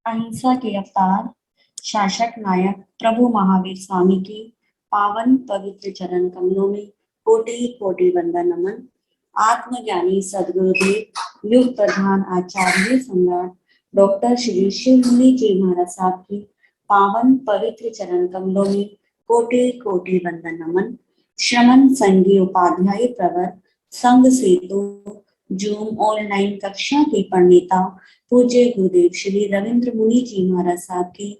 अहिंसा के अवतार शासक नायक प्रभु महावीर स्वामी की पावन पवित्र चरण कमलों में कोटि कोटि वंदन नमन। आत्मज्ञानी सदगुरुदेव युग प्रधान आचार्य सम्राट डॉक्टर श्री शिव मुनि जी महाराज साहब की पावन पवित्र चरण कमलों में कोटि कोटि वंदन नमन। श्रमण संघी उपाध्याय प्रवर संघ सेतु जूम ऑनलाइन कक्षा के प्रणेता पूज्य गुरुदेव श्री रविंद्र मुनि जी महाराज साहब की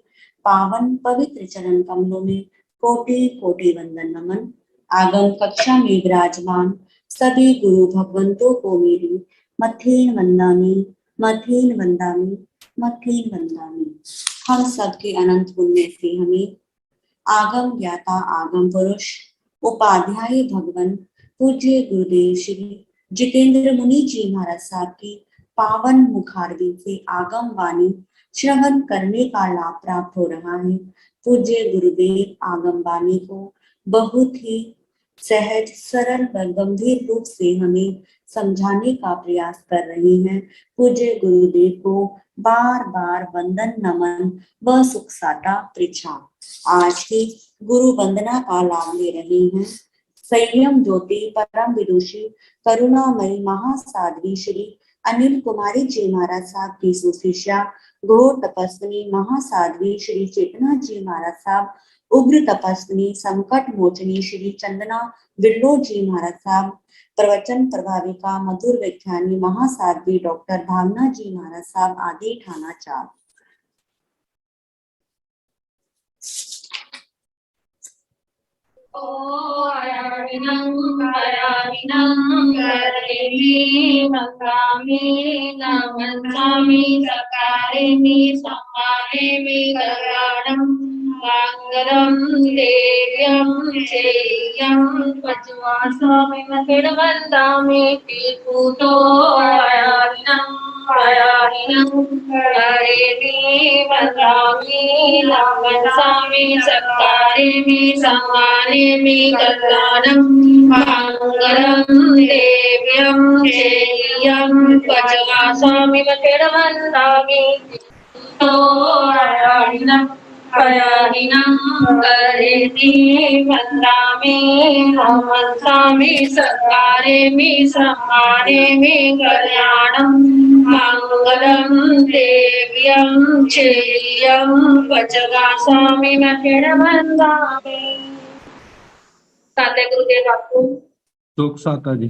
पावन पवित्र चरण कमलों में कोटि कोटि वंदन नमन। आगम कक्षा में विराजमान सभी गुरु भगवंतों को मेरी मथेन वंदामी मथेन वंदामी मथेन वंदामी। हम सबके अनंत पुण्य से हमें आगम ज्ञाता आगम पुरुष उपाध्याय भगवान पूज्य गुरुदेव श्री जितेंद्र मुनि जी महाराज साहब की पावन मुखारविंद से आगम वाणी श्रवण करने का लाभ प्राप्त हो रहा है। पूज्य गुरुदेव आगम वाणी को बहुत ही सहज सरल व गंभीर रूप से हमें समझाने का प्रयास कर रहे हैं। पूज्य गुरुदेव को बार बार वंदन नमन व सुख साटा पृछा। आज की गुरु वंदना का लाभ ले रहे हैं संयम ज्योति परम विदुषी करुणामयी महासाध्वी श्री अनिल कुमारी जी महाराज साहब की सुशिष्या घोर तपस्विनी महासाध्वी श्री चेतना जी महाराज साहब, उग्र तपस्विनी संकट मोचनी श्री चंदना बिल्लो जी महाराज साहब, प्रवचन प्रभाविका मधुर व्याख्यानी महासाध्वी डॉक्टर भावना जी महाराज साहब आदि ठाना चार। मंगलम देव्यं चेयं पचवासमिमकिडवन्दामि पीपूतो आयारिणं हरेमि वदामि लावन्सामि सत्कारेमि सम्मानेमि कल्याणं मंगलम देव्यं चेयं पचवासमिमकिडवन्दामि पीपूतो आयारिणं हयारिणं करेमि वन्दामि नमस्सामि सत्कारेमि सम्मानेमि कल्याणं मंगलं देव्यं चेयं वचगासामि मकिडवन्दामि। साते गुरुदेव आपको सुख साता जी।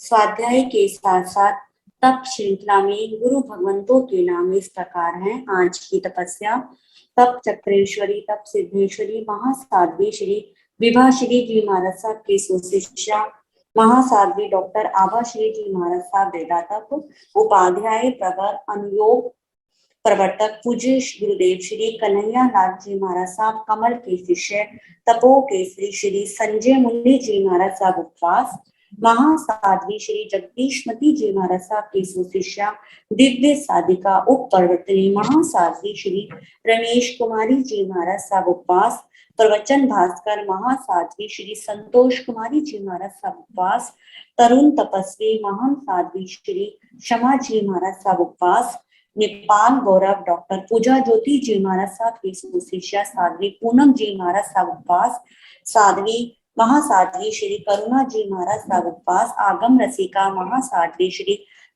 स्वाध्याय के साथ साथ तप श्रृंखला में गुरु भगवंतों के नाम इस प्रकार हैं। आज की तपस्या तप चक्रेश्वरी तप सिद्धेश्वरी महासाध्वी श्री विभा श्री जी महाराज साहब की सुशिष्या महासाध्वी डॉक्टर आभा श्री जी महाराज साहब बेदा तप उपाध्याय प्रवर अनुयोग प्रवर्तक पूज्य गुरुदेव श्री कन्हैया लाल जी महाराज साहब कमल के शिष्य तपो केसरी श्री संजय मुनि जी महाराज साहब उपवास महासाध्वी श्री जगदीशमती जी महाराज साहब की सुशिष्या दिव्य साधिका उप प्रवर्तनी महासाध्वी श्री रमेश कुमारी जी महाराज साहब उपवास प्रवचन भास्कर महासाध्वी श्री संतोष कुमारी जी महाराज साहब उपवास तरुण तपस्वी महान साध्वी श्री क्षमा जी महाराज साहब उपवास नेपाल गौरव डॉक्टर पूजा ज्योति जी महाराज साहब की सुशिष्या साध्वी पूनम जी महाराज साहब उपवास साध्वी महासाध्वी श्री करुणा जी महाराज साहब उपवास आगम रसिका महासाध्वी श्री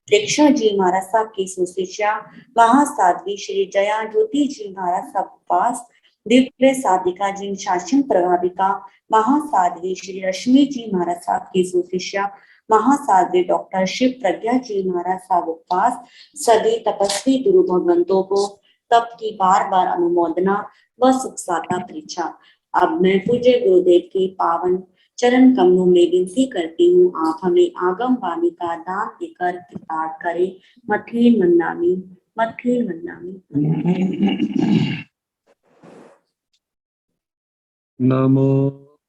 दीक्षा जी महाराज साहब की सुशिष्या महासाध्वी श्री जया ज्योति जी महाराज साहब उपवास दिव्य साधिका जी शासन प्रभाविका महासाध्वी श्री रश्मि जी महाराज साहब की सुशिष्या महासाध्वी डॉक्टर शिव प्रज्ञा जी महाराज साहब उपवास सभी तपस्वी गुरु भगवंतों को तप की बार बार अनुमोदना व सुख साता परीक्षा। अब मैं पूज्य गुरुदेव के पावन चरण कमलों में विनती करती हूँ, आप हमें आगम वाणी का दान देकर कृतार्थ करें। मथेन वंदामि मथेन वंदामि। नमो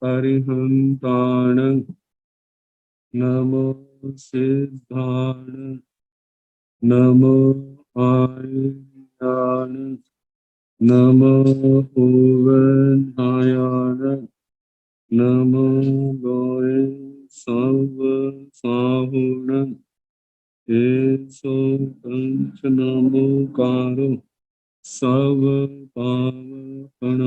अरिहंताण नमो सिद्धाण नमो आर्याण नमो ओवनायाण नमो गौरीशाय सव साहुणं एसो पंच नमोकारो सव पावपणासनो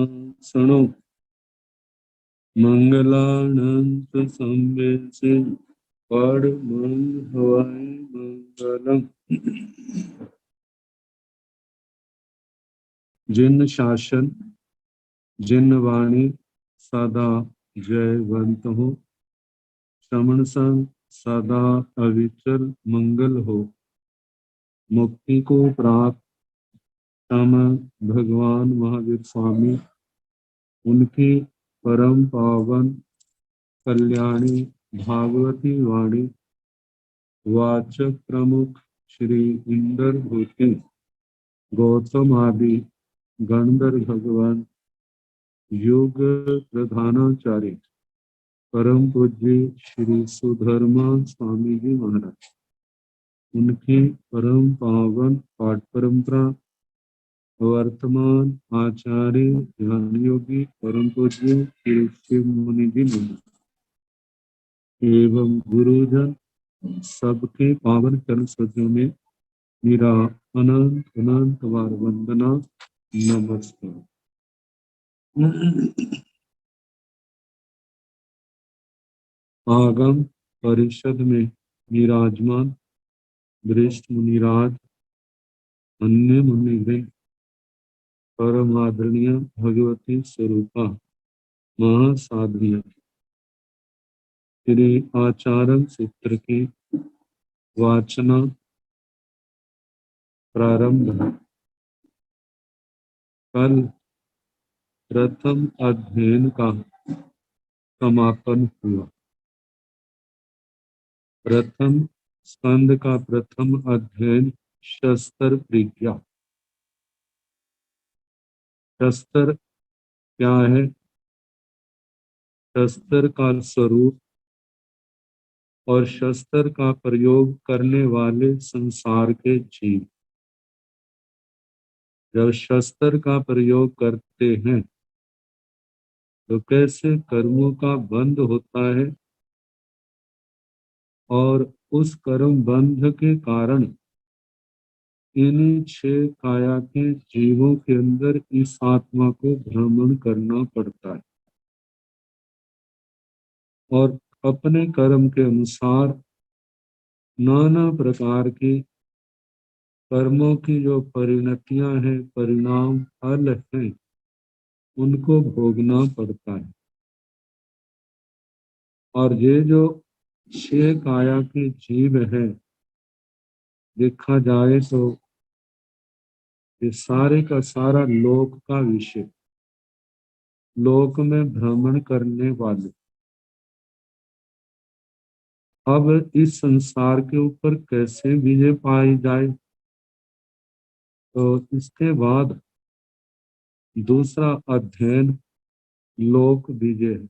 मंगलानंत संवेसे पड़ मंग हवाई मंगलम। जिन शासन जिन वाणी सदा जयवंत हो, श्रमण संग सदा अविचल मंगल हो। मुक्ति को प्राप्त तम भगवान महावीर स्वामी, उनकी परम पावन कल्याणी भागवती वाणी वाचक प्रमुख श्री इंदर भूति गौतम आदि गणधर भगवान योग प्रधानाचार्य परम पूज्य श्री सुधर्मा स्वामी जी महाराज, उनकी परम पावन पाठ परंपरा वर्तमान आचार्य ध्यान योगी परम पूज्य श्री शिव मुनि जी महाराज एवं गुरुजन सबके पावन चरण सत्यों में मेरा अनंत अनंत बार वंदना नमस्कार। आगम परिषद में विराजमान वरिष्ठ मुनिराज, अन्य मुनिवृंद, परम आदरणीय भगवती स्वरूपा महासाध्वियां, श्री आचार्य सूत्र की वाचना प्रारंभ है। कल प्रथम अध्ययन का समापन हुआ। प्रथम स्कंद का प्रथम अध्ययन शस्त्र प्रज्ञा। शस्त्र क्या है? शस्त्र का स्वरूप और शस्त्र का प्रयोग करने वाले संसार के जीव। जब शस्त्र का प्रयोग करते हैं तो कैसे कर्मों का बंध होता है और उस कर्म बंध के कारण इन छह काया के जीवों के अंदर इस आत्मा को भ्रमण करना पड़ता है और अपने कर्म के अनुसार नाना प्रकार के कर्मों की जो परिणतियां हैं, परिणाम फल हैं, उनको भोगना पड़ता है। और ये जो छह काया के जीव हैं, देखा जाए तो ये सारे का सारा लोक का विषय, लोक में भ्रमण करने वाले। अब इस संसार के ऊपर कैसे विजय पाई जाए, तो इसके बाद दूसरा अध्ययन लोक विजय है।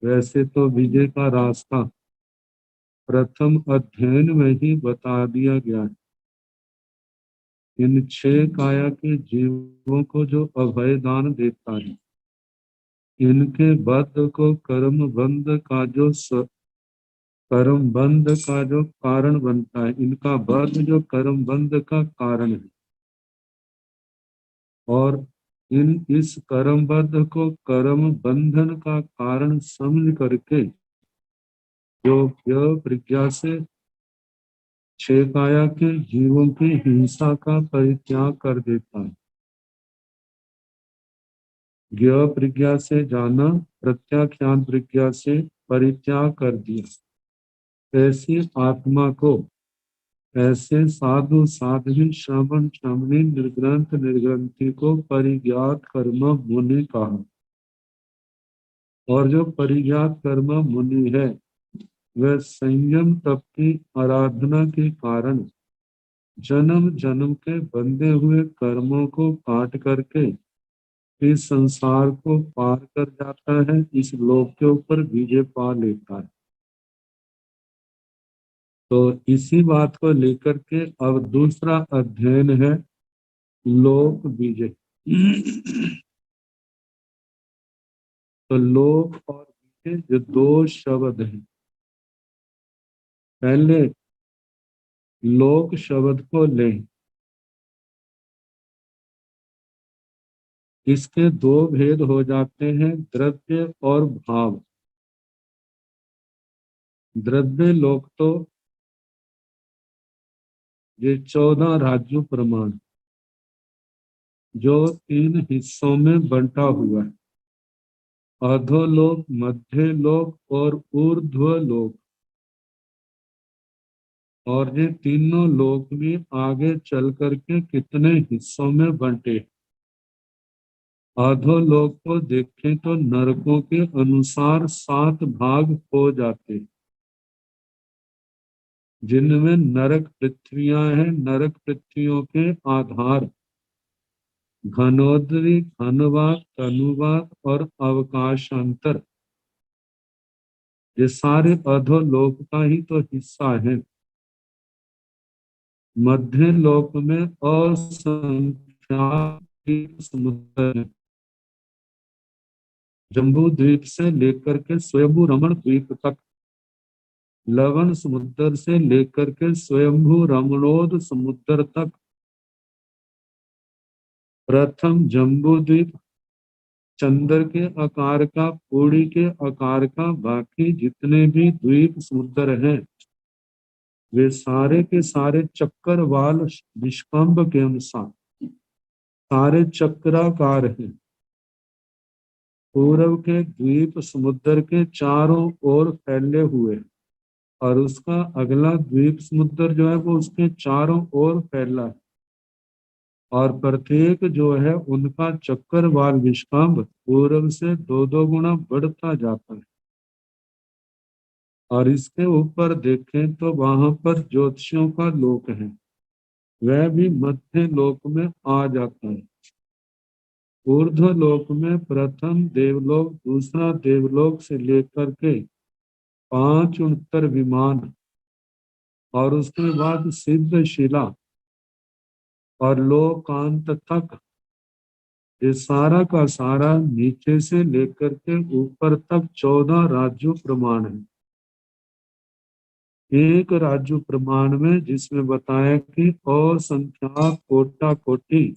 वैसे तो विजय का रास्ता प्रथम अध्ययन में ही बता दिया गया है। इन छह काया के जीवों को जो अभय दान देता है, इनके बद्ध को कर्म बंध का जो कर्म बंध का जो कारण बनता है, इनका बद्ध जो कर्म बंध का कारण है, और इस कर्म बद्ध को कर्म बंधन का कारण समझ करके जो प्रज्ञा से छह काया के जीवों की हिंसा का परित्याग कर देता है। ज्ञ प्रज्ञा से जाना, प्रत्याख्यान प्रज्ञा से परित्याग कर दिया। ऐसी आत्मा को, ऐसे साधु साध्वी श्रवण श्रमणी निर्ग्रंथ निर्ग्रंथी को परिज्ञात कर्म मुनि कहा। और जो परिज्ञात कर्म मुनि है, वह संयम तप की आराधना के कारण जन्म जन्म के बंधे हुए कर्मों को काट करके इस संसार को पार कर जाता है, इस लोक के ऊपर विजय पा लेता है। तो इसी बात को लेकर के अब दूसरा अध्ययन है लोक विजय। तो लोक और के जो दो शब्द हैं, पहले लोक शब्द को लें, इसके दो भेद हो जाते हैं, द्रव्य और भाव। द्रव्य लोक तो ये 14 राज्य प्रमाण जो 3 हिस्सों में बंटा हुआ है, अधोलोक, मध्य लोक और ऊर्ध्व लोक। और ये तीनों लोक भी आगे चल करके कितने हिस्सों में बंटे। अधोलोक को देखें तो नरकों के अनुसार 7 भाग हो जाते, जिनमें नरक पृथ्वियां हैं। नरक पृथ्वियों के आधार घनोदरी, घनवात, तनुवात और अवकाशांतर, ये सारे अधोलोक का ही तो हिस्सा है। मध्य लोक में असंख्यात समुद्र है। जम्बू द्वीप से लेकर के स्वयंभू रमण द्वीप तक, लवण समुद्र से लेकर के स्वयंभू रमणोद समुद्र तक, प्रथम जम्बू द्वीप चंद्र के आकार का, पूरी के आकार का, बाकी जितने भी द्वीप समुद्र हैं वे सारे के सारे चक्रवाल विष्कंभ के अनुसार सारे चक्राकार हैं। पूर्व के द्वीप समुद्र के चारों ओर फैले हुए, और उसका अगला द्वीप समुद्र जो है वो उसके चारों ओर फैला है, और प्रत्येक जो है उनका चक्रवाल विष्कंभ पूर्व से 2-2 गुना बढ़ता जाता है। और इसके ऊपर देखें तो वहां पर ज्योतिषियों का लोक है, वह भी मध्य लोक में आ जाता है। ऊर्ध्व लोक में प्रथम देवलोक, दूसरा देवलोक से लेकर के 5 उत्तर विमान, और उसके बाद सिद्ध शिला और लोकांत तक, ये सारा का सारा नीचे से लेकर के ऊपर तक 14 राज्य प्रमाण है। एक राज्य प्रमाण में जिसमें बताया कि असंख्यात कोटा कोटि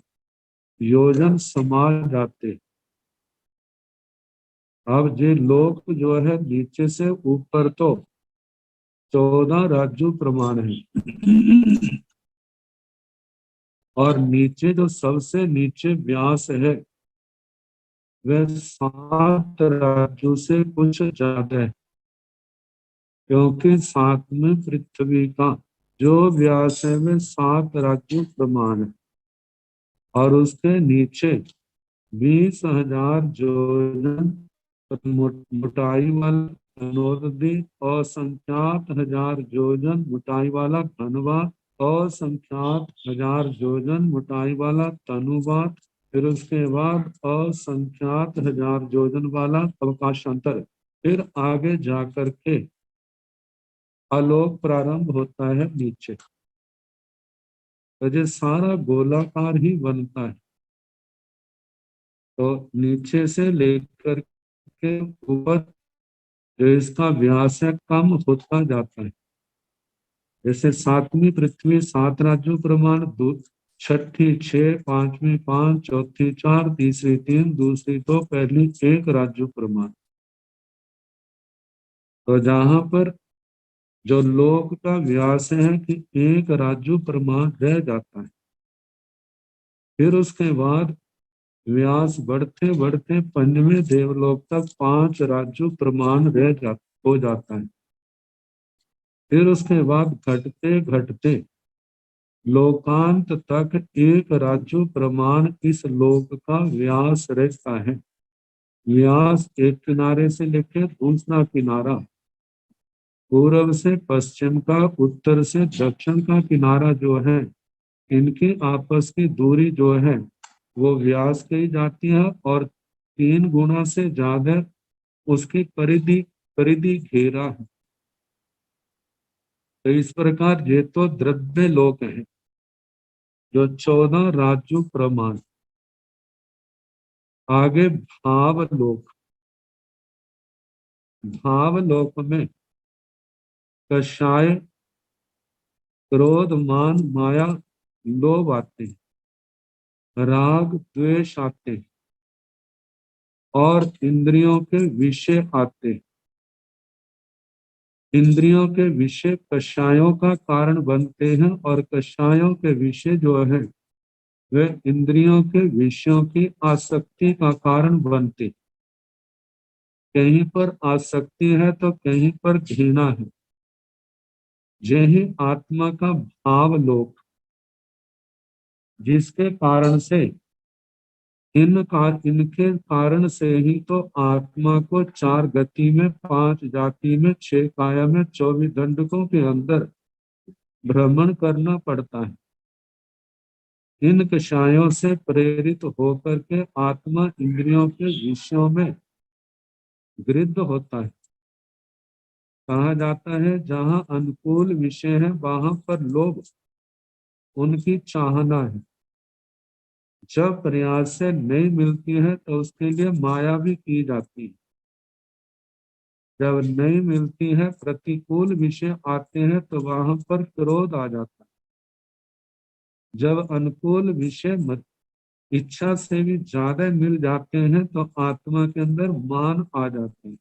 योजन समा जाते। अब ये लोक जो है नीचे से ऊपर तो 14 राज्य प्रमाण है, और नीचे जो सबसे नीचे व्यास है वह 7 राज्यों से कुछ ज्यादा है, क्योंकि 7वें पृथ्वी का जो व्यास है वह 7 राज्य प्रमाण है, और उसके नीचे 20,000 योजन मोटाई वाला नोरदी, असंख्यात 1000 योजन मोटाई वाला धनवा, असंख्यात 1000 योजन मोटाई वाला तनुवात, फिर उसके बाद असंख्यात 1000 योजन वाला अवकाशांतर। फिर आगे जाकर के आलोक प्रारंभ होता है नीचे, तो ये सारा गोलाकार ही बनता है। तो नीचे से लेकर के ऊपर जो इसका व्यास है कम होता जाता है। जैसे 7वीं पृथ्वी 7 राज्यों प्रमाण, छठी 6, 5वीं 5, चौथी 4, तीसरी 3, दूसरी 2, पहली 1 राज्य प्रमाण। तो जहां पर जो लोक का व्यास है कि 1 राज्य प्रमाण रह जाता है, फिर उसके बाद व्यास बढ़ते बढ़ते 5वें देवलोक तक 5 राज्य प्रमाण हो जाता है। फिर उसके बाद घटते घटते लोकांत तक 1 राज्य प्रमाण इस लोक का व्यास रहता है। व्यास एक किनारे से लेकर दूसरा किनारा, पूर्व से पश्चिम का, उत्तर से दक्षिण का किनारा जो है, इनकी आपस की दूरी जो है वो व्यास कही जाती है, और 3 गुना से ज्यादा उसकी परिधि परिधि घेरा है। तो इस प्रकार ये तो द्रव्य लोक है जो 14 राज्य प्रमाण। आगे भाव लोक, भावलोक में कषाय, क्रोध, मान, माया, लोभ आते हैं, राग द्वेष आते हैं और इंद्रियों के विषय आते हैं। इंद्रियों के विषय कषायों का कारण बनते हैं और कषायों के विषय जो है वे इंद्रियों के विषयों की आसक्ति का कारण बनते। कहीं पर आसक्ति है तो कहीं पर घृणा है। यही आत्मा का भाव लोक, जिसके कारण से इनके कारण से ही तो आत्मा को 4 गति में, 5 जाति में, 6 काया में, 24 दंडकों के अंदर भ्रमण करना पड़ता है। इन कषायों से प्रेरित होकर के आत्मा इंद्रियों के विषयों में गृहीत होता है। कहा जाता है जहां अनुकूल विषय है वहां पर लोभ, उनकी चाहना है। जब प्रयास से नहीं मिलती है तो उसके लिए माया भी की जाती है। जब नहीं मिलती है, प्रतिकूल विषय आते हैं तो वहां पर क्रोध आ जाता है। जब अनुकूल विषय इच्छा से भी ज्यादा मिल जाते हैं तो आत्मा के अंदर मान आ जाते हैं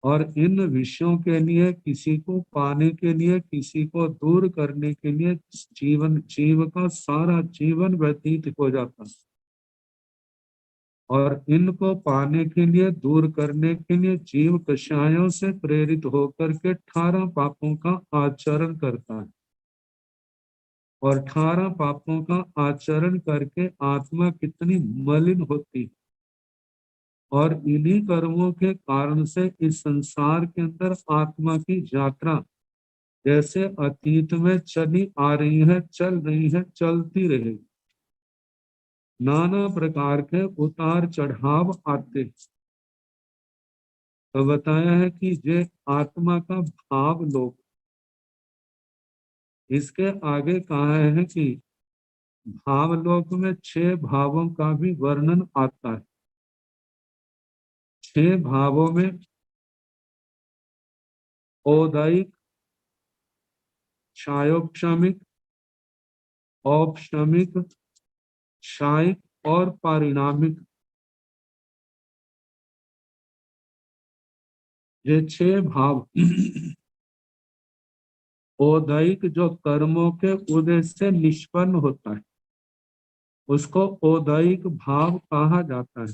और इन विषयों के लिए, किसी को पाने के लिए, किसी को दूर करने के लिए जीव का सारा जीवन व्यतीत हो जाता है। और इनको पाने के लिए, दूर करने के लिए जीव कषायों से प्रेरित होकर के 18 पापों का आचरण करता है और 18 पापों का आचरण करके आत्मा कितनी मलिन होती है। और इन्हीं कर्मों के कारण से इस संसार के अंदर आत्मा की यात्रा जैसे अतीत में चली आ रही है, चल रही है, चलती रहेगी। नाना प्रकार के उतार चढ़ाव आते हैं। तो बताया है कि ये आत्मा का भाव लोक। इसके आगे कहा है कि भावलोक में 6 भावों का भी वर्णन आता है। 6 भावों में औदैहिक, क्षायोक्षमिक, औपशमिक, क्षायिक और पारिणामिक, ये 6 भाव। औदैहिक जो कर्मों के उदय से निष्पन्न होता है उसको औदैहिक भाव कहा जाता है।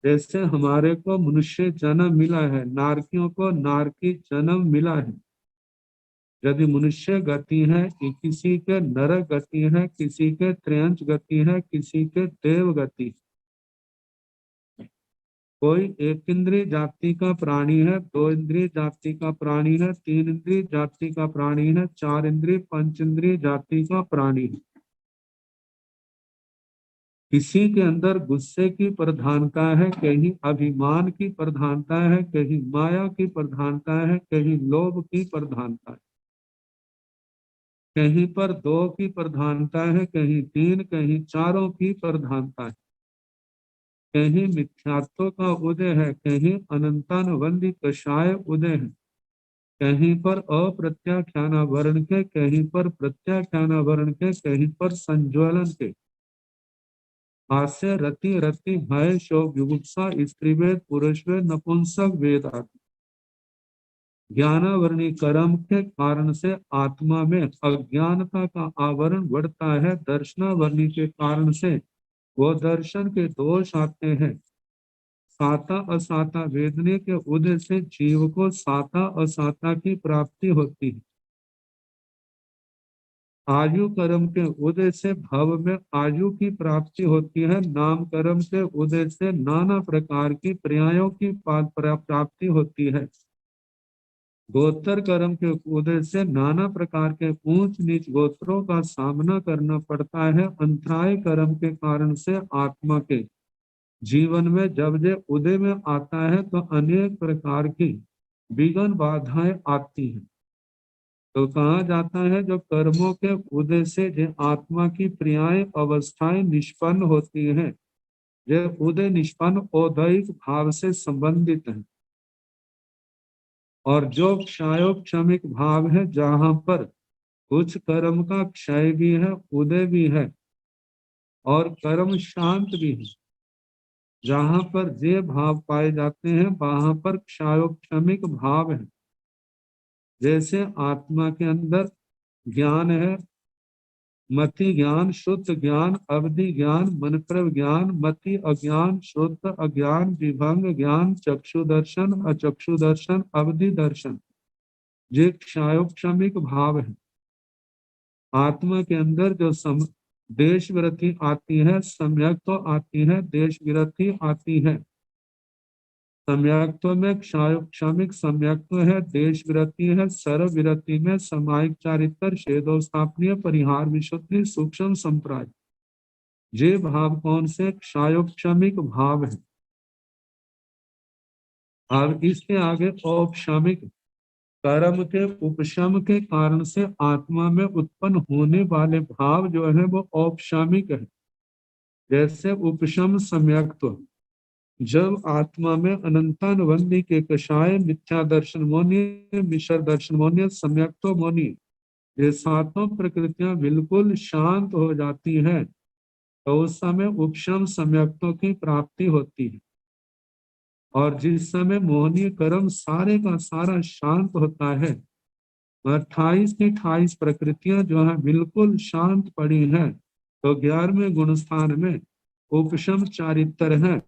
जैसे हमारे को मनुष्य जन्म मिला है, नारकियों को नारकी जन्म मिला है। यदि मनुष्य गति है, किसी के नरक गति है, किसी के त्रयंच गति है, किसी के देव गति। कोई 1 इंद्रिय जाति का प्राणी है, 2 इंद्रिय जाति का प्राणी है, 3 इंद्रिय जाति का प्राणी है, 4 इंद्रिय, 5 इंद्रिय जाति का प्राणी है। किसी के अंदर गुस्से की प्रधानता है, कहीं अभिमान की प्रधानता है, कहीं माया की प्रधानता है, कहीं लोभ की प्रधानता है, कहीं पर 2 की प्रधानता है, कहीं 3, कहीं 4 की प्रधानता है। कहीं मिथ्यात्व का उदय है, कहीं अनंतानुबंधी कषाय उदय है, कहीं पर अप्रत्याख्यानावरण के, कहीं पर प्रत्याख्यानावरण के, कहीं पर संज्वलन के। हास्य, रति, रति, भय, शोक, जुगुप्सा, स्त्रीवेद, पुरुषवेद, नपुंसक वेद आदि। ज्ञानावरणी कर्म के कारण से आत्मा में अज्ञानता का आवरण बढ़ता है। दर्शनावरणी के कारण से वो दर्शन के दोष आते हैं। साता असाता वेदने के उदय से जीव को साता असाता की प्राप्ति होती है। आयु कर्म के उदय से भव में आयु की प्राप्ति होती है। नाम कर्म के उदय से नाना प्रकार की पर्यायों की प्राप्ति होती है। गोत्र कर्म के उदय से नाना प्रकार के ऊंच नीच गोत्रों का सामना करना पड़ता है। अंतराय कर्म के कारण से आत्मा के जीवन में जब ये उदय में आता है तो अनेक प्रकार की विघ्न बाधाएं आती हैं। तो कहा जाता है जो कर्मों के उदय से जो आत्मा की प्रियाएं अवस्थाएं निष्पन्न होती हैं ये उदय निष्पन्न औदैहिक भाव से संबंधित है। और जो क्षयोक्षमिक भाव है, जहां पर कुछ कर्म का क्षय भी है, उदय भी है और कर्म शांत भी है, जहां पर जे भाव पाए जाते हैं वहां पर क्षयोक्षमिक भाव है। जैसे आत्मा के अंदर ज्ञान है, मति ज्ञान, शुद्ध ज्ञान, अवधि ज्ञान, मनप्रव ज्ञान, मति अज्ञान, शुद्ध अज्ञान, विभंग ज्ञान, चक्षु दर्शन, अचक्षु दर्शन, अवधि दर्शन, ये क्षयोक्षमिक भाव है। आत्मा के अंदर जो देश वृत्ति आती है, सम्यक्त्व आती है, देश विरति आती है। सम्यक्त्व में क्षमिक सम्यक्त्व है, देश विरति है, सर्व विरति में समायिक चारित्र, शेदोस्थापनीय, परिहार विशुद्धि, सूक्ष्म संप्राय, ये भाव कौन से? क्षयोक्षमिक भाव है। अब इसके आगे औपशामिक, कर्म के उपशम के कारण से आत्मा में उत्पन्न होने वाले भाव जो है वो औपशामिक है। जैसे उपशम सम्यक्त्व, जब आत्मा में अनंतानुबंधी के कषाय, मिथ्या दर्शन मोनी, मिश्र दर्शन मोनी, सम्यक्त्व मोनी, ये सातों प्रकृतियां बिल्कुल शांत हो जाती है, तो उस समय उपशम सम्यक्त्व की प्राप्ति होती है। और जिस समय मोहनीय कर्म सारे का सारा शांत होता है, 28 की 28 प्रकृतियां जो है बिल्कुल शांत पड़ी हैं, तो 11वें गुण स्थान में उपशम चारित्र है,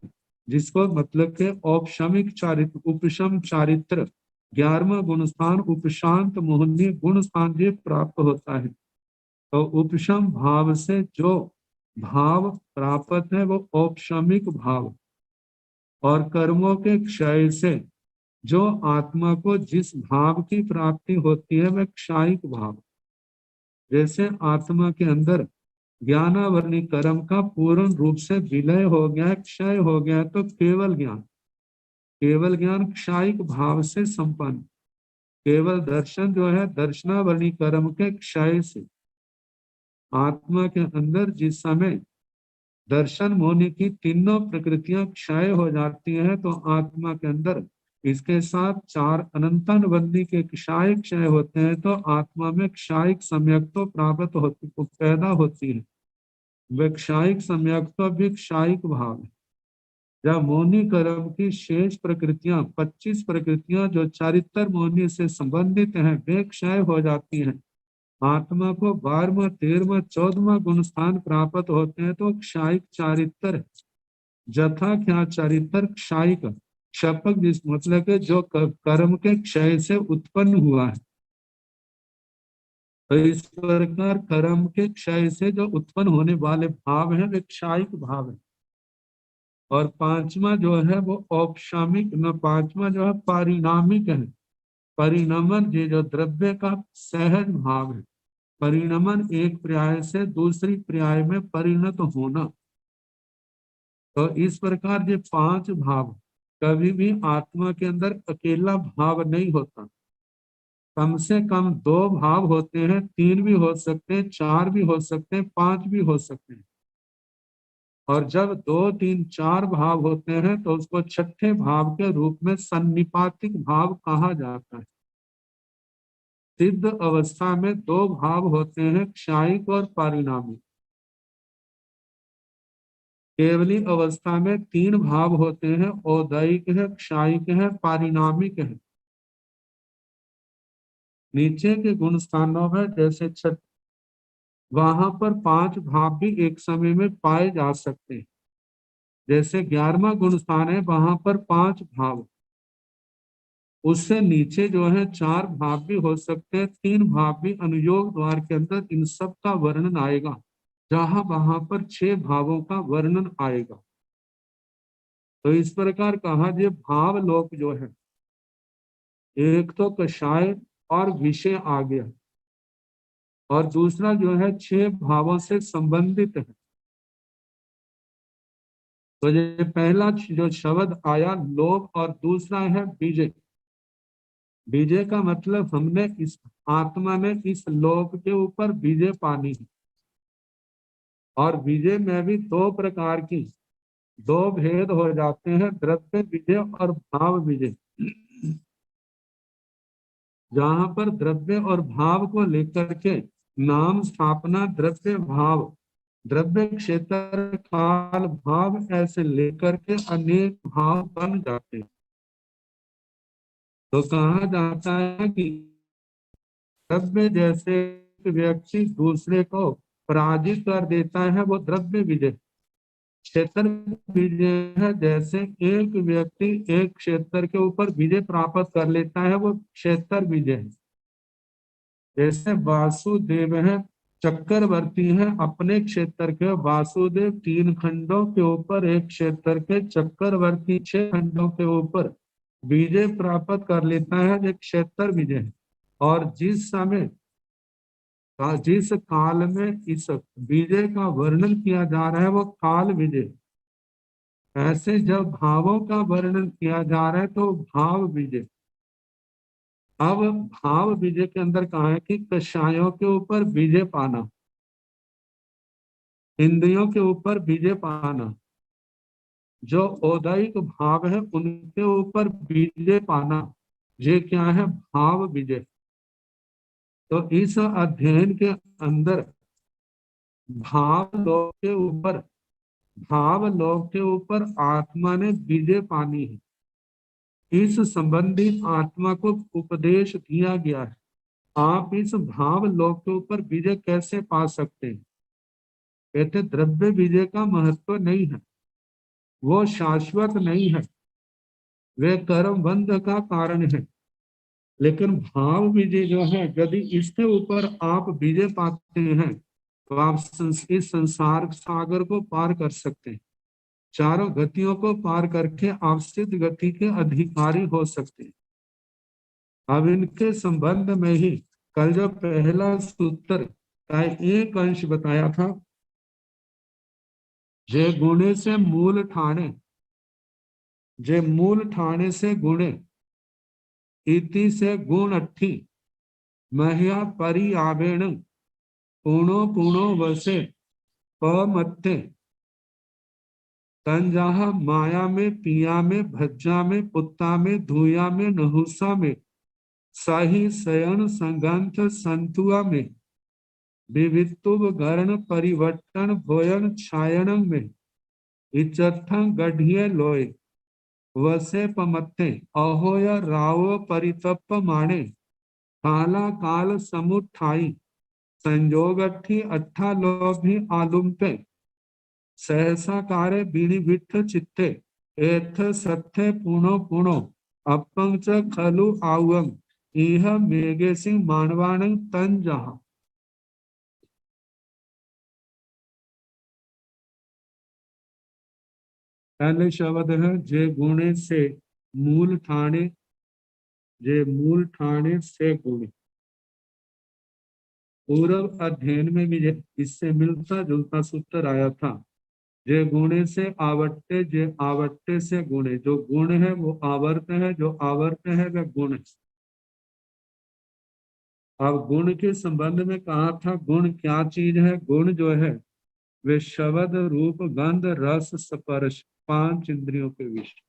जिसको मतलब के औपशमिक चारित्र, उपशम चारित्र, 11वां गुण स्थान उपशांत मोहनीय गुण स्थान ये प्राप्त होता है। तो उपशम भाव से जो भाव प्राप्त है वो औपशमिक भाव, और कर्मों के क्षय से जो आत्मा को जिस भाव की प्राप्ति होती है वह क्षायिक भाव। जैसे आत्मा के अंदर ज्ञानावरणी कर्म का पूर्ण रूप से विलय हो गया, क्षय हो गया, तो केवल ज्ञान, केवल ज्ञान क्षायिक भाव से संपन्न। केवल दर्शन जो है दर्शनावरणी कर्म के क्षय से। आत्मा के अंदर जिस समय दर्शन होने की तीनों प्रकृतियां क्षय हो जाती है, तो आत्मा के अंदर इसके साथ 4 अनंतानुबंधी के क्षायिक क्षय होते हैं, तो आत्मा में क्षायिक सम्यक्त्व प्राप्त होती, पैदा होती है। वह क्षायिक सम्यक्त्व भी क्षायिक भाव है। जब मौनी कर्म की शेष प्रकृतियां, 25 प्रकृतियां जो चारित्र मौनी से संबंधित हैं, वे क्षय हो जाती हैं, आत्मा को 12वां, 13वां, 14वां गुण स्थान प्राप्त होते हैं, तो क्षायिक चारित्र, जथा क्या चारित्र क्षायिक, क्षपक जिस मतलब के जो कर्म के क्षय से उत्पन्न हुआ है। तो इस प्रकार कर्म के क्षय से जो उत्पन्न होने वाले भाव है वे क्षायिक भाव है। और 5वां जो है वो औपशामिक, न 5वां जो है पारिणामिक है। परिणमन ये जो द्रव्य का सहज भाव है, परिणमन एक पर्याय से दूसरी पर्याय में परिणत होना। तो इस प्रकार ये 5 भाव, कभी भी आत्मा के अंदर अकेला भाव नहीं होता, कम से कम 2 भाव होते हैं, 3 भी हो सकते हैं, 4 भी हो सकते हैं, 5 भी हो सकते हैं। और जब 2, 3, 4 भाव होते हैं तो उसको छठे भाव के रूप में सन्निपातिक भाव कहा जाता है। सिद्ध अवस्था में 2 भाव होते हैं, क्षायिक और पारिणामिक। केवली अवस्था में 3 भाव होते हैं, औदैहिक है, क्षायिक है, पारिणामिक है। नीचे के गुण स्थानों में जैसे छठ, वहां पर 5 भाव भी एक समय में पाए जा सकते हैं। जैसे 11वां गुण स्थान है, वहां पर 5 भाव, उससे नीचे जो है 4 भाव भी हो सकते हैं, 3 भाव भी अनुयोग द्वार के अंदर इन सब का वर्णन आएगा, जहां वहां पर 6 भावों का वर्णन आएगा। तो इस प्रकार कहा, ये भाव लोक जो है, एक तो कषाय और विषय आ गया, और दूसरा जो है 6 भावों से संबंधित है। तो ये पहला जो शब्द आया लोक, और दूसरा है बीजे। बीजे का मतलब हमने इस आत्मा में इस लोक के ऊपर बीजे पानी है। और बीजे में भी 2 प्रकार की, दो भेद हो जाते हैं, द्रव्य विजय और भाव विजय। जहां पर द्रव्य और भाव को लेकर के नाम स्थापना द्रव्य भाव, द्रव्य क्षेत्र काल भाव ऐसे लेकर के अनेक भाव बन जाते हैं। तो कहा जाता है कि द्रव्य जैसे व्यक्ति दूसरे को पराजित कर देता है वो द्रव्य विजय। क्षेत्र विजय है जैसे एक व्यक्ति एक क्षेत्र के ऊपर विजय प्राप्त कर लेता है वो क्षेत्र विजय है। जैसे वासुदेव है चक्रवर्ती है अपने क्षेत्र के, वासुदेव 3 खंडों के ऊपर एक क्षेत्र के, चक्रवर्ती 6 खंडों के ऊपर विजय प्राप्त कर लेता है, एक क्षेत्र विजय है। और जिस काल में इस विजय का वर्णन किया जा रहा है वो काल विजय। ऐसे जब भावों का वर्णन किया जा रहा है तो भाव विजय। अब भाव विजय के अंदर कहा है कि कषायों के ऊपर विजय पाना, इंद्रियों के ऊपर विजय पाना, जो औदैहिक भाव है उनके ऊपर विजय पाना, ये क्या है? भाव विजय। तो इस अध्ययन के अंदर भाव लोक के ऊपर आत्मा ने विजय पानी है। इस संबंधी आत्मा को उपदेश दिया गया है। आप इस भाव लोक के ऊपर विजय कैसे पा सकते हैं? कहते द्रव्य विजय का महत्व नहीं है, वो शाश्वत नहीं है, वे कर्म बंध का कारण है। लेकिन भाव विजय जो है, यदि इसके ऊपर आप विजय पाते हैं तो आप इस संसार सागर को पार कर सकते हैं। चारों गतियों को पार करके आप सिद्ध गति के अधिकारी हो सकते हैं। अब इनके संबंध में ही कल जो पहला सूत्र का एक अंश बताया था, जे गुणे से मूल ठाणे, जे मूल ठाणे से गुणे, इति से गुण अट्ठी, महिया परि आवेण, पूर्णो पूर्णो वसे पमत्ते, तंजाहा माया में, पिया में, भज्जा में, पुत्ता में, धुया में, नहुसा में, साही शयन संगंथ संतुआ में, विवित्तुब गर्ण परिवर्तन भोयन छायन में, इचत्थं गढ़िये लोय, वसे पमत्ते, अहोय राव परितप माणे, काला काल समुत्थाई, संजोगट्ठी अट्ठा लोभी आलुम्पे, सहसा कारे बीणी विट्ठ चित्ते, एथ सत्थे पुनो पुनो, अपंच खलु आवम, इह मेघे सिंह मानवाण तन जहा। पहले शब्द है जे गुणे से मूल ठाणे, जे मूल ठाणे से गुणे। पूर्व अध्ययन में भी इससे मिलता जुलता सूत्र आया था। जे गुणे से आवट्टे, जे आवट्टे से गुणे। जो गुण है वो आवर्त है, जो आवर्त है वह गुण है। अब गुण के संबंध में कहा था, गुण क्या चीज है? गुण जो है वे शब्द रूप गंध रस स्पर्श 5 इंद्रियों के विषय।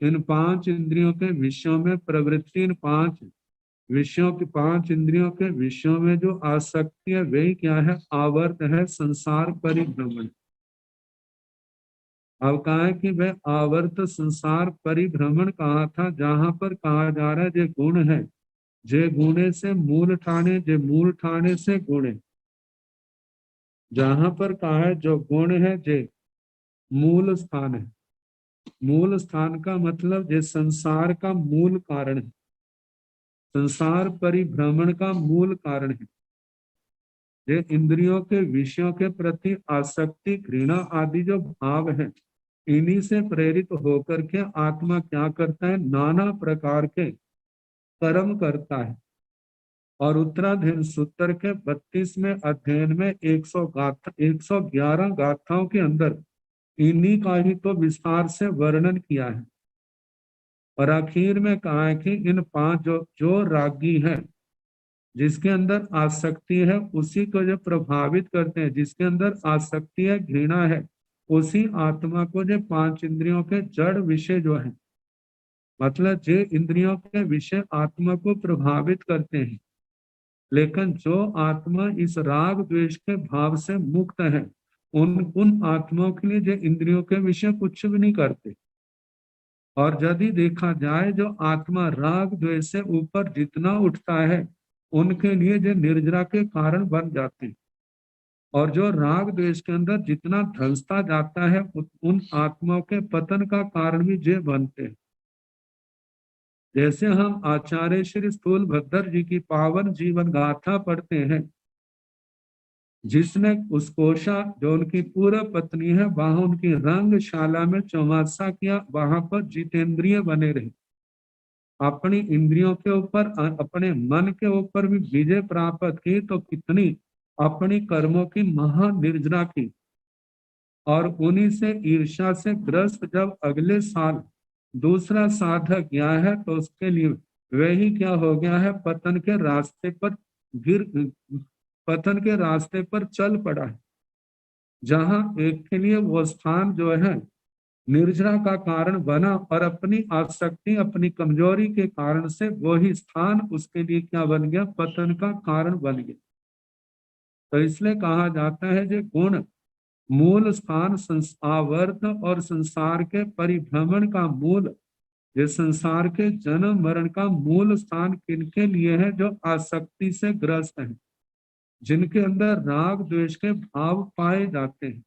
इन 5 इंद्रियों के विषयों में प्रवृत्ति, इन 5 विषयों के 5 इंद्रियों के विषयों में जो आसक्ति है वही क्या है? आवर्त है, संसार परिभ्रमण। अब कहा है कि वह आवर्त संसार परिभ्रमण कहा था, जहां पर कहा जा रहा है जे गुण है, जे गुणे से मूल ठाणे, जे मूल ठाणे से गुणे। जहां पर कहा है जो गुण है जे मूल स्थान है। मूल स्थान का मतलब जे संसार का मूल कारण है, संसार परिभ्रमण का मूल कारण है। ये इंद्रियों के विषयों के प्रति आसक्ति, घृणा आदि जो भाव है, इन्हीं से प्रेरित होकर के आत्मा क्या करता है? नाना प्रकार के कर्म करता है। और उत्तराधीन सूत्र के 32वें अध्ययन में 111 गाथाओं के अंदर इन्हीं का ही तो विस्तार से वर्णन किया है। और आखिर में कहा है कि इन 5 जो रागी है, जिसके अंदर आसक्ति है, उसी को जो प्रभावित करते हैं, जिसके अंदर आसक्ति है, घृणा है, उसी आत्मा को जो 5 इंद्रियों के जड़ विषय जो है, मतलब जो इंद्रियों के विषय आत्मा को प्रभावित करते हैं, लेकिन जो आत्मा इस राग द्वेष के भाव से मुक्त है, उन आत्माओं के लिए जो इंद्रियों के विषय कुछ भी नहीं करते। और यदि देखा जाए जो आत्मा राग द्वेष से ऊपर जितना उठता है, उनके लिए जो निर्जरा के कारण बन जाते हैं। और जो राग द्वेष के अंदर जितना ढलता जाता है, उन आत्माओं के पतन का कारण भी जे बनते हैं। जैसे हम आचार्य श्री स्थूलभद्र जी की पावन जीवन गाथा पढ़ते हैं, जिसने उस कोशा जो उनकी पूर्व पत्नी है, वहां उनकी रंगशाला में चौमासा किया, वहां पर जितेंद्रिय बने रहे, अपनी इंद्रियों के ऊपर, अपने मन के ऊपर भी विजय प्राप्त की, तो कितनी अपनी कर्मों की महानिर्जरा की। और उन्हीं से ईर्ष्या से ग्रस्त जब अगले साल दूसरा साधक गया है, तो उसके लिए वही क्या हो गया है, पतन के रास्ते पर चल पड़ा है। जहां एक के लिए वो स्थान जो है निर्जरा का कारण बना, और अपनी आसक्ति, अपनी कमजोरी के कारण से वही स्थान उसके लिए क्या बन गया, पतन का कारण बन गया। तो इसलिए कहा जाता है जो गुण मूल स्थान आवर्त और संसार के परिभ्रमण का मूल, ये संसार के जन्म मरण का मूल स्थान किनके लिए है, जो आसक्ति से ग्रस्त है, जिनके अंदर राग द्वेष के भाव पाए जाते हैं।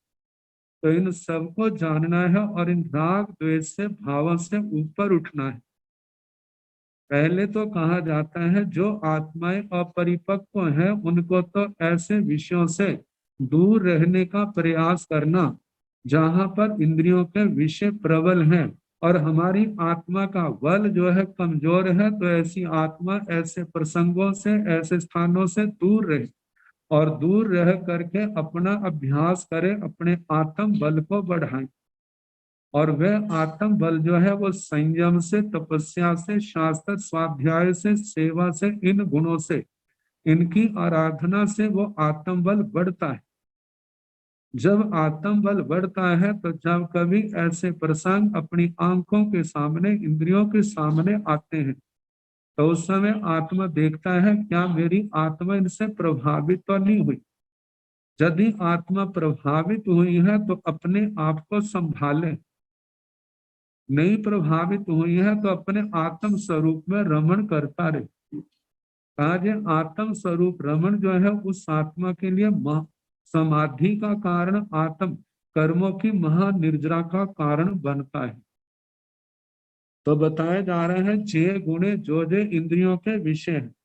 तो इन सबको जानना है और इन राग द्वेष से भावों से ऊपर उठना है। पहले तो कहा जाता है जो आत्माएं अपरिपक्व हैं, उनको तो ऐसे विषयों से दूर रहने का प्रयास करना जहां पर इंद्रियों के विषय प्रबल हैं और हमारी आत्मा का बल जो है कमजोर है, तो ऐसी आत्मा ऐसे प्रसंगों से, ऐसे स्थानों से दूर रहे और दूर रह करके अपना अभ्यास करे, अपने आत्म बल को बढ़ाए। और वह आत्म बल जो है वो संयम से, तपस्या से, शास्त्र स्वाध्याय से, सेवा से, इन गुणों से, इनकी आराधना से वो आत्म बल बढ़ता है। जब आत्म बल बढ़ता है तो जब कभी ऐसे प्रसंग अपनी आंखों के सामने, इंद्रियों के सामने आते हैं, तो उस समय आत्मा देखता है क्या मेरी आत्मा इनसे प्रभावित तो नहीं हुई। यदि आत्मा प्रभावित हुई है तो अपने आप को संभाले, नहीं प्रभावित हुई है तो अपने आत्म स्वरूप में रमण करता रहे। आज आत्म स्वरूप रमण जो है उस आत्मा के लिए समाधि का कारण, आत्म कर्मों की महानिर्जरा का कारण बनता है। तो बताया जा रहा है जे गुणे जो इंद्रियों के विषय है,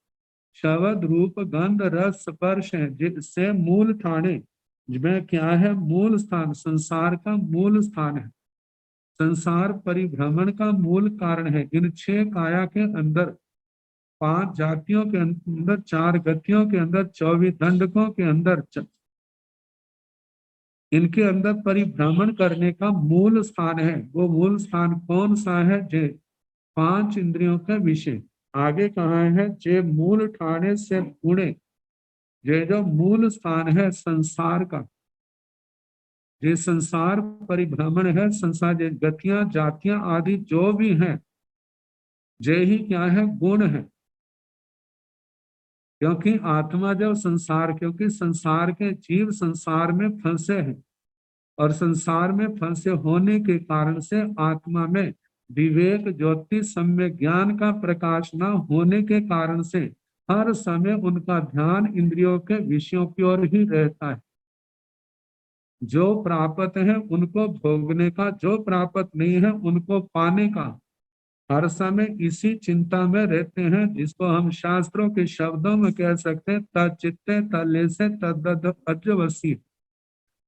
शब्द रूप गंध रस स्पर्श है, जिससे मूल ठाणे में क्या है, मूल स्थान, संसार का मूल स्थान है, संसार परिभ्रमण का मूल कारण है। इन 6 काया के अंदर, 5 जातियों के अंदर, 4 गतियों के अंदर, 24 दंडकों के अंदर, इनके अंदर परिभ्रमण करने का मूल स्थान है। वो मूल स्थान कौन सा है, जे 5 इंद्रियों का विषय। आगे कहा है जे मूल ठाणे से गुणे, ये जो मूल स्थान है संसार का, ये संसार परिभ्रमण है, संसार गतियां जातियां आदि जो भी हैं, जे ही क्या है, गुण है। क्योंकि आत्मा जब संसार, क्योंकि संसार के जीव संसार में फंसे हैं और संसार में फंसे होने के कारण से आत्मा में विवेक ज्योति सम्यक ज्ञान का प्रकाश न होने के कारण से हर समय उनका ध्यान इंद्रियों के विषयों की ओर ही रहता है। जो प्राप्त है उनको भोगने का, जो प्राप्त नहीं है उनको पाने का, हर समय इसी चिंता में रहते हैं, जिसको हम शास्त्रों के शब्दों में कह सकते हैं तचित्ते तलेसे तद्दद अध्यवसी।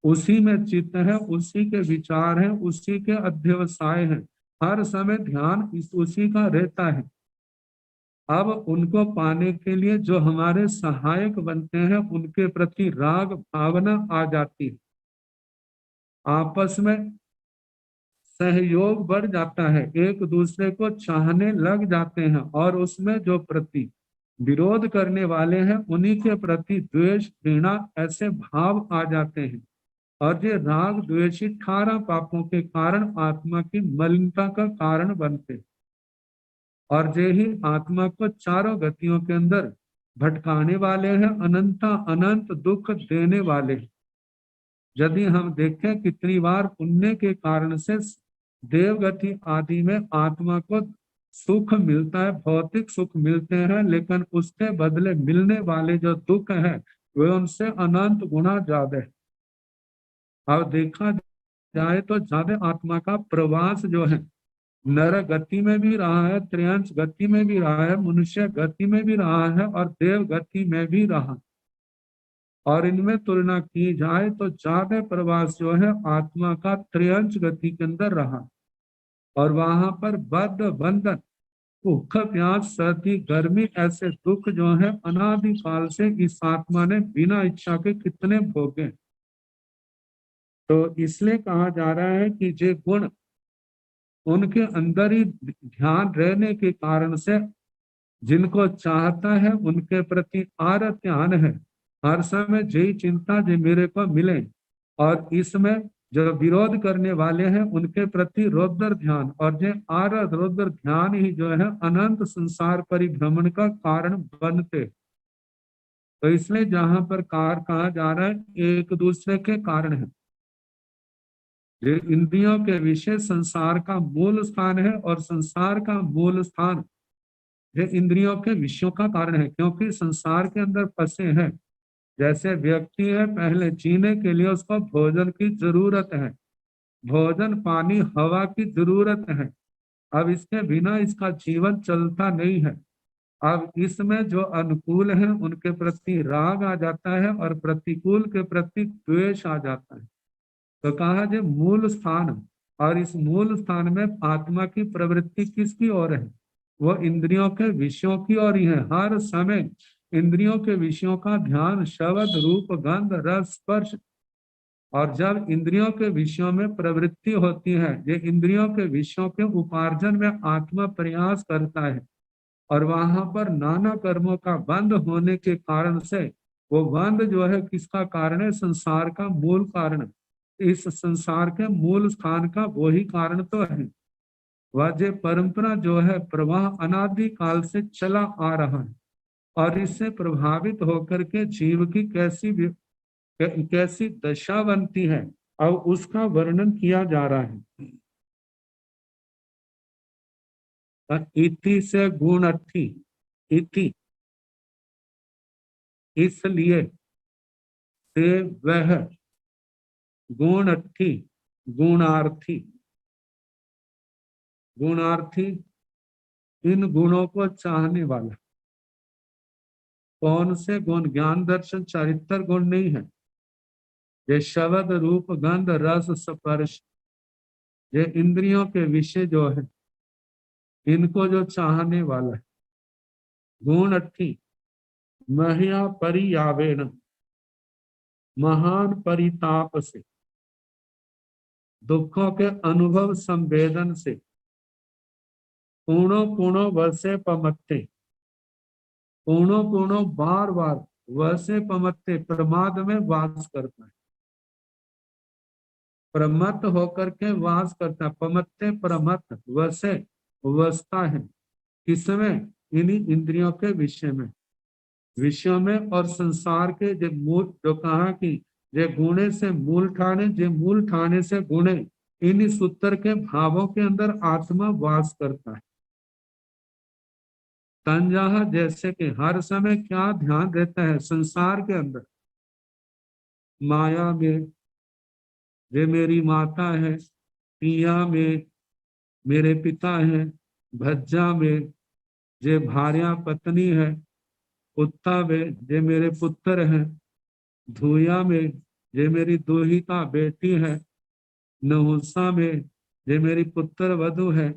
उसी में चित्त है, उसी के विचार हैं, उसी के अध्यवसाय हैं, हर समय ध्यान उसी का रहता है। अब उनको पाने के लिए जो हमारे सहायक बनते हैं, उनके प्रति राग भावना आ जाती है, आपस में सहयोग बढ़ जाता है, एक दूसरे को चाहने लग जाते हैं, और उसमें जो प्रति विरोध करने वाले हैं उन्हीं के प्रति द्वेष घृणा ऐसे भाव आ जाते हैं। और ये राग द्वेष 18 पापों के कारण आत्मा की मलिनता का कारण बनते, और जे ही आत्मा को चारों गतियों के अंदर भटकाने वाले हैं, अनंता अनंत दुख देने वाले हैं। यदि हम देखें कितनी बार पुण्य के कारण से देवगति आदि में आत्मा को सुख मिलता है, भौतिक सुख मिलते हैं, लेकिन उसके बदले मिलने वाले जो दुख है वे उनसे अनंत गुना ज्यादा है। अब देखा जाए तो ज्यादा आत्मा का प्रवास जो है नर गति में भी रहा है, त्रियांश गति में भी रहा है, मनुष्य गति में भी रहा है और देव गति में भी रहा। और इनमें तुलना की जाए तो ज्यादा प्रवास जो है आत्मा का त्रियांश गति के अंदर रहा, और वहां पर बद्ध बंधन भूख प्यास सर्दी गर्मी ऐसे दुख जो है अनादि काल से इस आत्मा ने बिना इच्छा के कितने भोगे। तो इसलिए कहा जा रहा है कि जे गुण उनके अंदर ही ध्यान रहने के कारण से जिनको चाहता है उनके प्रति आर ध्यान है, हर समय यही चिंता जो मेरे को मिले, और इसमें जो विरोध करने वाले हैं उनके प्रति रौद्र ध्यान, और जो आर रौद्र ध्यान ही जो है अनंत संसार परिभ्रमण का कारण बनते। तो इसलिए जहां पर कार कहा जा रहा है एक दूसरे के कारण है। ये इंद्रियों के विषय संसार का मूल स्थान है, और संसार का मूल स्थान ये इंद्रियों के विषयों का कारण है, क्योंकि संसार के अंदर फंसे हैं। जैसे व्यक्ति है, पहले जीने के लिए उसको भोजन की जरूरत है, भोजन पानी हवा की जरूरत है। अब इसके बिना इसका जीवन चलता नहीं है। अब इसमें जो अनुकूल है उनके प्रति राग आ जाता है और प्रतिकूल के प्रति द्वेष आ जाता है। तो कहा जो मूल स्थान, और इस मूल स्थान में आत्मा की प्रवृत्ति किसकी ओर है? वो इंद्रियों के विषयों की ओर ही है। हर समय इंद्रियों के विषयों का ध्यान शब्द रूप गंध रस स्पर्श, और जब इंद्रियों के विषयों में प्रवृत्ति होती है, ये इंद्रियों के विषयों के उपार्जन में आत्मा प्रयास करता है, और वहां पर नाना कर्मों का बंद होने के कारण से वो बंद जो है किसका कारण है? संसार का मूल कारण। इस संसार के मूल स्थान का वही कारण तो है। वह जो परंपरा जो है प्रवाह अनादि काल से चला आ रहा है, और इससे प्रभावित होकर के जीव की कैसी दशा बनती है, अब उसका वर्णन किया जा रहा है। इति से गुण अर्थी, इति इसलिए से वह गुण अर्थी, गुणार्थी, गुणार्थी इन गुणों को चाहने वाला। कौन से गुण? ज्ञान दर्शन चरित्र गुण नहीं है, ये शब्द रूप गंध रस स्पर्श, ये इंद्रियों के विषय जो है इनको जो चाहने वाला है। गुण अर्थी महिया परियावेन, महान परिताप से, दुखों के अनुभव संवेदन से, पूर्णो पूर्णो वर्षे पमत्ते, पूर्णो पूर्णो बार बार वर्षे पमत्ते प्रमाद में वास करता है, प्रमत्त होकर के वास करता है। पमत्ते प्रमत्त, वसे वसता है किसमें? इन्हीं इंद्रियों के विषय में, विषयों में, और संसार के जो मूल जो कहा कि जे गुणे से मूल ठाने, जे मूल ठाने से गुणे, इन्हीं सूत्र के भावों के अंदर आत्मा वास करता है। तंजाह जैसे कि हर समय क्या ध्यान रहता है? संसार के अंदर, माया में जे मेरी माता है, पिया में मेरे पिता है, भज्जा में जे भार्या पत्नी है, उत्ता में जे मेरे पुत्र हैं, धुया में जे मेरी दुहिता बेटी है, नहुसा में जे मेरी पुत्र वधु है,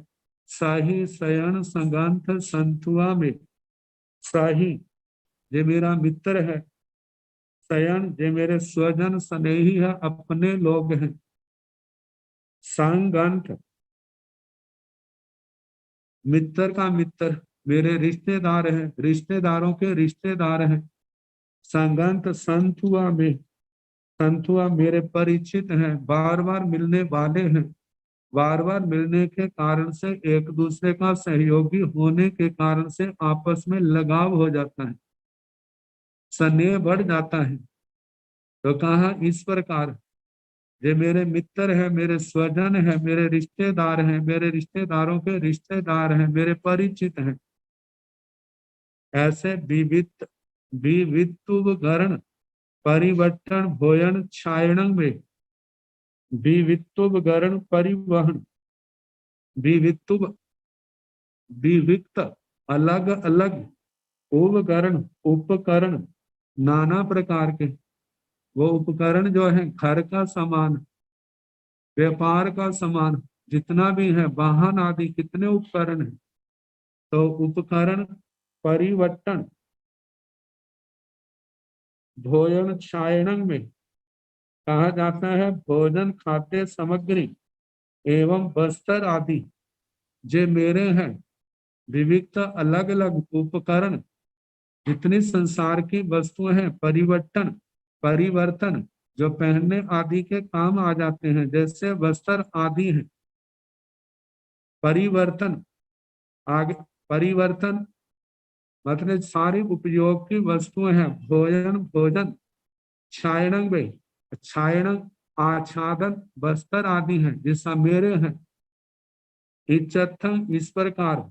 साही शयन संगंथ संतुआ में साही जे मेरा मित्र है, शयन जे मेरे स्वजन स्नेही है, अपने लोग हैं, संगंथ मित्र का मित्र, मेरे रिश्तेदार हैं, रिश्तेदारों के रिश्तेदार हैं, संगंत संतुआ में संत हुआ मेरे परिचित हैं, बार बार मिलने वाले हैं। बार बार मिलने के कारण से, एक दूसरे का सहयोगी होने के कारण से आपस में लगाव हो जाता है, स्नेह बढ़ जाता है। तो कहा इस प्रकार ये मेरे मित्र है, मेरे स्वजन है, मेरे रिश्तेदार हैं, मेरे रिश्तेदारों के रिश्तेदार हैं, मेरे परिचित हैं। ऐसे विविध विवित्तुव गण परिवर्तन भोजन छायण में, विवित्तुव गण परिवहन, विवित्तुव विविक्त अलग अलग, उपकरण उपकरण नाना प्रकार के। वो उपकरण जो है घर का सामान, व्यापार का सामान, जितना भी है वाहन आदि कितने उपकरण है। तो उपकरण परिवर्तन भोजन छायण में कहा जाता है भोजन खाद्य सामग्री एवं बस्तर आदि जे मेरे हैं। विविध अलग अलग उपकरण जितनी संसार की वस्तुएं हैं, परिवर्तन परिवर्तन जो पहनने आदि के काम आ जाते हैं, जैसे वस्त्र आदि हैं। परिवर्तन आगे, परिवर्तन मतलब सारी उपयोग की वस्तुएं हैं। भोजन भोजन छायण में, छायण आच्छादन बस्तर आदि हैं जिसका मेरे हैं। इच्छथं इस प्रकार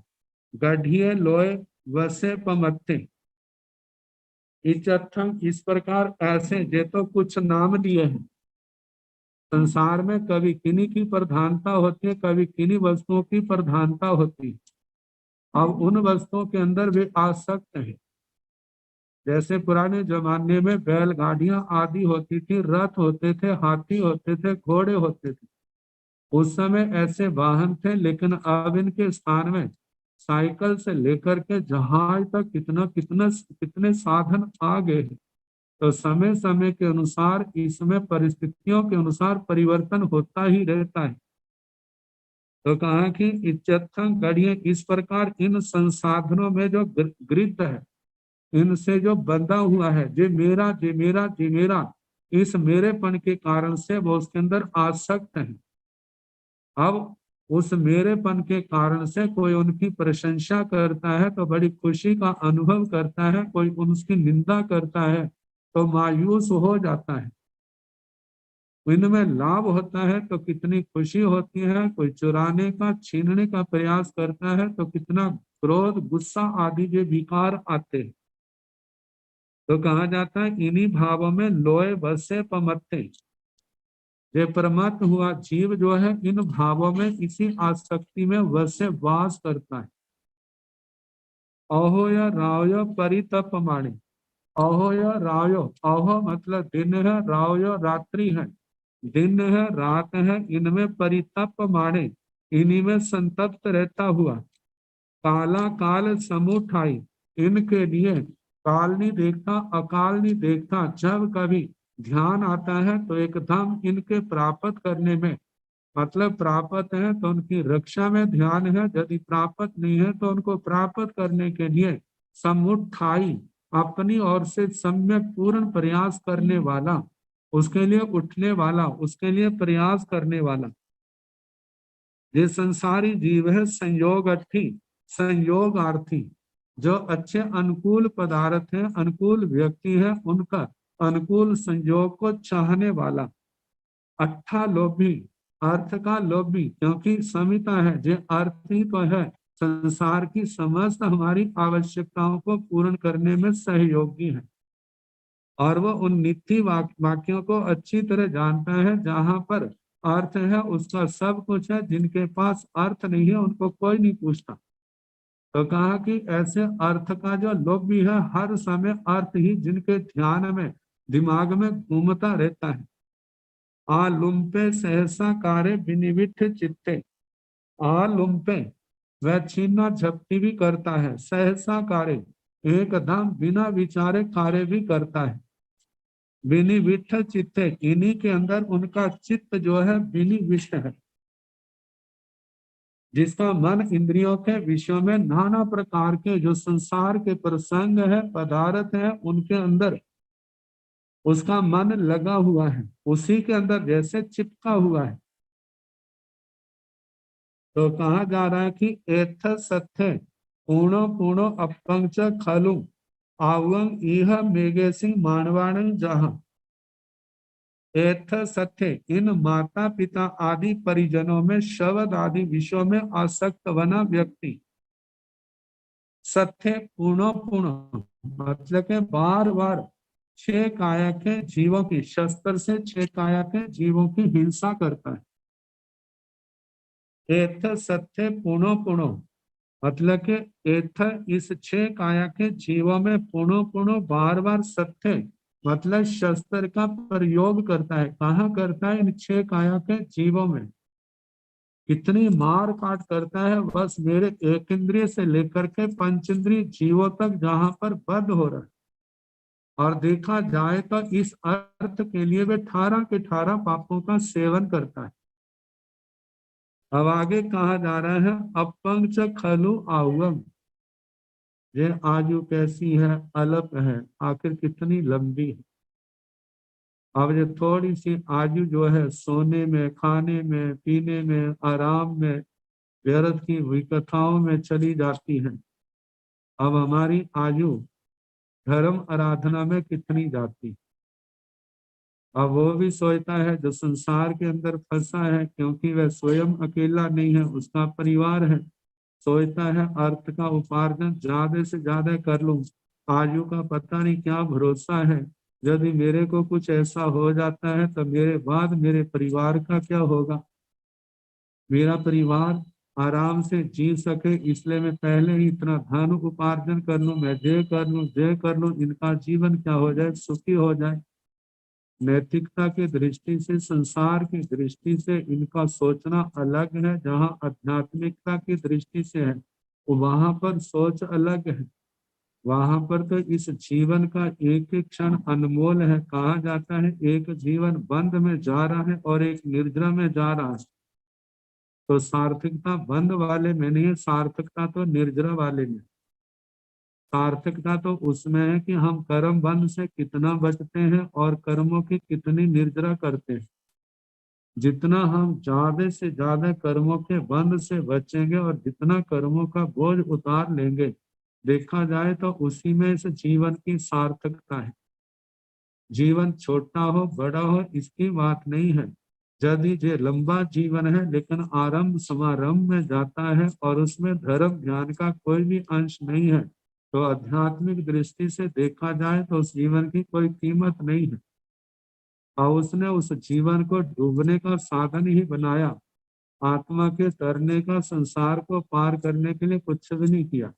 गढ़िए लोय वसे पमत्ते। इच्छथं इस प्रकार ऐसे जे तो कुछ नाम दिए हैं। संसार में कभी किन्हीं की प्रधानता होती है, कभी किन्हीं वस्तुओं की प्रधानता होती है। अब उन वस्तुओं के अंदर वे आसक्त है। जैसे पुराने जमाने में बैलगाड़ियां आदि होती थी, रथ होते थे, हाथी होते थे, घोड़े होते थे। उस समय ऐसे वाहन थे, लेकिन अब इनके स्थान में साइकिल से लेकर के जहाज तक कितना कितना कितने साधन आ गए हैं। तो समय समय के अनुसार, इसमें परिस्थितियों के अनुसार परिवर्तन होता ही रहता है। तो कहा कि इच्छथं गढ़िए इस प्रकार इन संसाधनों में जो गृहीत है, इनसे जो बंधा हुआ है, जे मेरा जे मेरा जे मेरा, इस मेरेपन के कारण से वो उसके अंदर आसक्त है। अब उस मेरेपन के कारण से कोई उनकी प्रशंसा करता है तो बड़ी खुशी का अनुभव करता है, कोई उनकी निंदा करता है तो मायूस हो जाता है। इनमें लाभ होता है तो कितनी खुशी होती है, कोई चुराने का छीनने का प्रयास करता है तो कितना क्रोध गुस्सा आदि के विकार आते हैं। तो कहा जाता है इन्हीं भावों में लोय बसे पमत्ते। ये परमात्म हुआ जीव जो है इन भावों में, इसी आसक्ति में वैसे वास करता है। अहो या रावयो परितप माणे। अहो या रावयो, अहो मतलब दिन है, रावयो रात्रि है। दिन है रात है, इनमें परितप माणे, इन्हीं में संतप्त रहता हुआ। काला काल समुठाई, इनके लिए काल नहीं देखता, अकाल नहीं देखता। जब कभी ध्यान आता है तो एकदम इनके प्राप्त करने में, मतलब प्राप्त है तो उनकी रक्षा में ध्यान है, यदि प्राप्त नहीं है तो उनको प्राप्त करने के लिए समुठाई, अपनी ओर से सम्यक पूर्ण प्रयास करने वाला, उसके लिए उठने वाला, उसके लिए प्रयास करने वाला। ये संसारी जीव है संयोगार्थी, संयोगार्थी, जो अच्छे अनुकूल पदार्थ है, अनुकूल व्यक्ति है, उनका अनुकूल संयोग को चाहने वाला। अट्ठा लोभी, अर्थ का लोभी, क्योंकि समिता है, जो अर्थ ही तो है संसार की समस्त हमारी आवश्यकताओं को पूर्ण करने में सहयोगी है। और वो उन नित्य वाक्यों को अच्छी तरह जानता है। जहां पर अर्थ है उसका सब कुछ है, जिनके पास अर्थ नहीं है उनको कोई नहीं पूछता। तो कहा कि ऐसे अर्थ का जो लोभ भी है, हर समय अर्थ ही जिनके ध्यान में, दिमाग में घूमता रहता है। आलुम्पे सहसा कार्य विनिविठ चित्ते। आलुम्पे वह छीना झपटी भी करता है, सहसा कार्य एकदम बिना विचारे कार्य भी करता है। विनिविठ चित्ते, इन्हीं के अंदर उनका चित्त जो है विनिविष्ट है, जिसका मन इंद्रियों के विषयों में नाना प्रकार के जो संसार के प्रसंग है, पदार्थ है, उनके अंदर उसका मन लगा हुआ है, उसी के अंदर जैसे चिपका हुआ है। तो कहा जा रहा है कि एथ सत्य पूर्णो पूर्णो अपंच खलु आवंग इह मेघे सिंह मानवाण जहां। एथ सत्य, इन माता पिता आदि परिजनों में शब्द आदि विषयों में आसक्त बना व्यक्ति सत्य पूर्णो पूर्ण मतलब के बार बार छह काया के जीवों की शस्त्र से छह काया के जीवों की हिंसा करता है। एथ सत्य पुनो पुनो मतलब के एथ इस छह काया के जीवों में पुनो पुनो बार बार सत्य मतलब शस्त्र का प्रयोग करता है। कहाँ करता है? इन छह काया के जीवों में। कितनी मार काट करता है, बस मेरे एक इंद्रिय से लेकर के पंचेंद्रिय जीवों तक जहां पर बद्ध हो रहा है। और देखा जाए तो इस अर्थ के लिए वे 18 के 18 पापों का सेवन करता है। अब आगे कहा जा रहा है अपंग च खलु आउम। ये आयु कैसी है? अल्प है। आखिर कितनी लंबी है? अब ये थोड़ी सी आयु जो है सोने में, खाने में, पीने में, आराम में, व्यर्थ की विकथाओं में चली जाती है। अब हमारी आयु धर्म आराधना में कितनी जाती? अब वो भी सोचता है जो संसार के अंदर फंसा है, क्योंकि वह स्वयं अकेला नहीं है, उसका परिवार है। सोचता है अर्थ का उपार्जन ज्यादा से ज्यादा कर लूं, आयु का पता नहीं क्या भरोसा है। यदि मेरे को कुछ ऐसा हो जाता है तो मेरे बाद मेरे परिवार का क्या होगा? मेरा परिवार आराम से जी सके इसलिए मैं पहले ही इतना धन उपार्जन कर लूं, मैं जय कर लूं, इनका जीवन क्या हो जाए, सुखी हो जाए। नैतिकता की दृष्टि से, संसार की दृष्टि से इनका सोचना अलग है। जहाँ आध्यात्मिकता की दृष्टि से है वहां पर सोच अलग है। वहां पर तो इस जीवन का एक एक क्षण अनमोल है। कहा जाता है एक जीवन बंद में जा रहा है और एक निर्जरा में जा रहा है। तो सार्थकता बंद वाले में नहीं है, सार्थकता तो निर्जरा वाले में। सार्थकता तो उसमें है कि हम कर्म बंध से कितना बचते हैं और कर्मों की कितनी निर्जरा करते हैं। जितना हम ज्यादा से ज्यादा कर्मों के बंध से बचेंगे और जितना कर्मों का बोझ उतार लेंगे, देखा जाए तो उसी में इस जीवन की सार्थकता है। जीवन छोटा हो बड़ा हो इसकी बात नहीं है। यदि ये लंबा जीवन है लेकिन आरंभ समारंभ में जाता है और उसमें धर्म ज्ञान का कोई भी अंश नहीं है, तो आध्यात्मिक दृष्टि से देखा जाए तो उस जीवन की कोई कीमत नहीं है। और उसने उस जीवन को डूबने का साधन ही बनाया, आत्मा के तरने का, संसार को पार करने के लिए कुछ भी नहीं किया।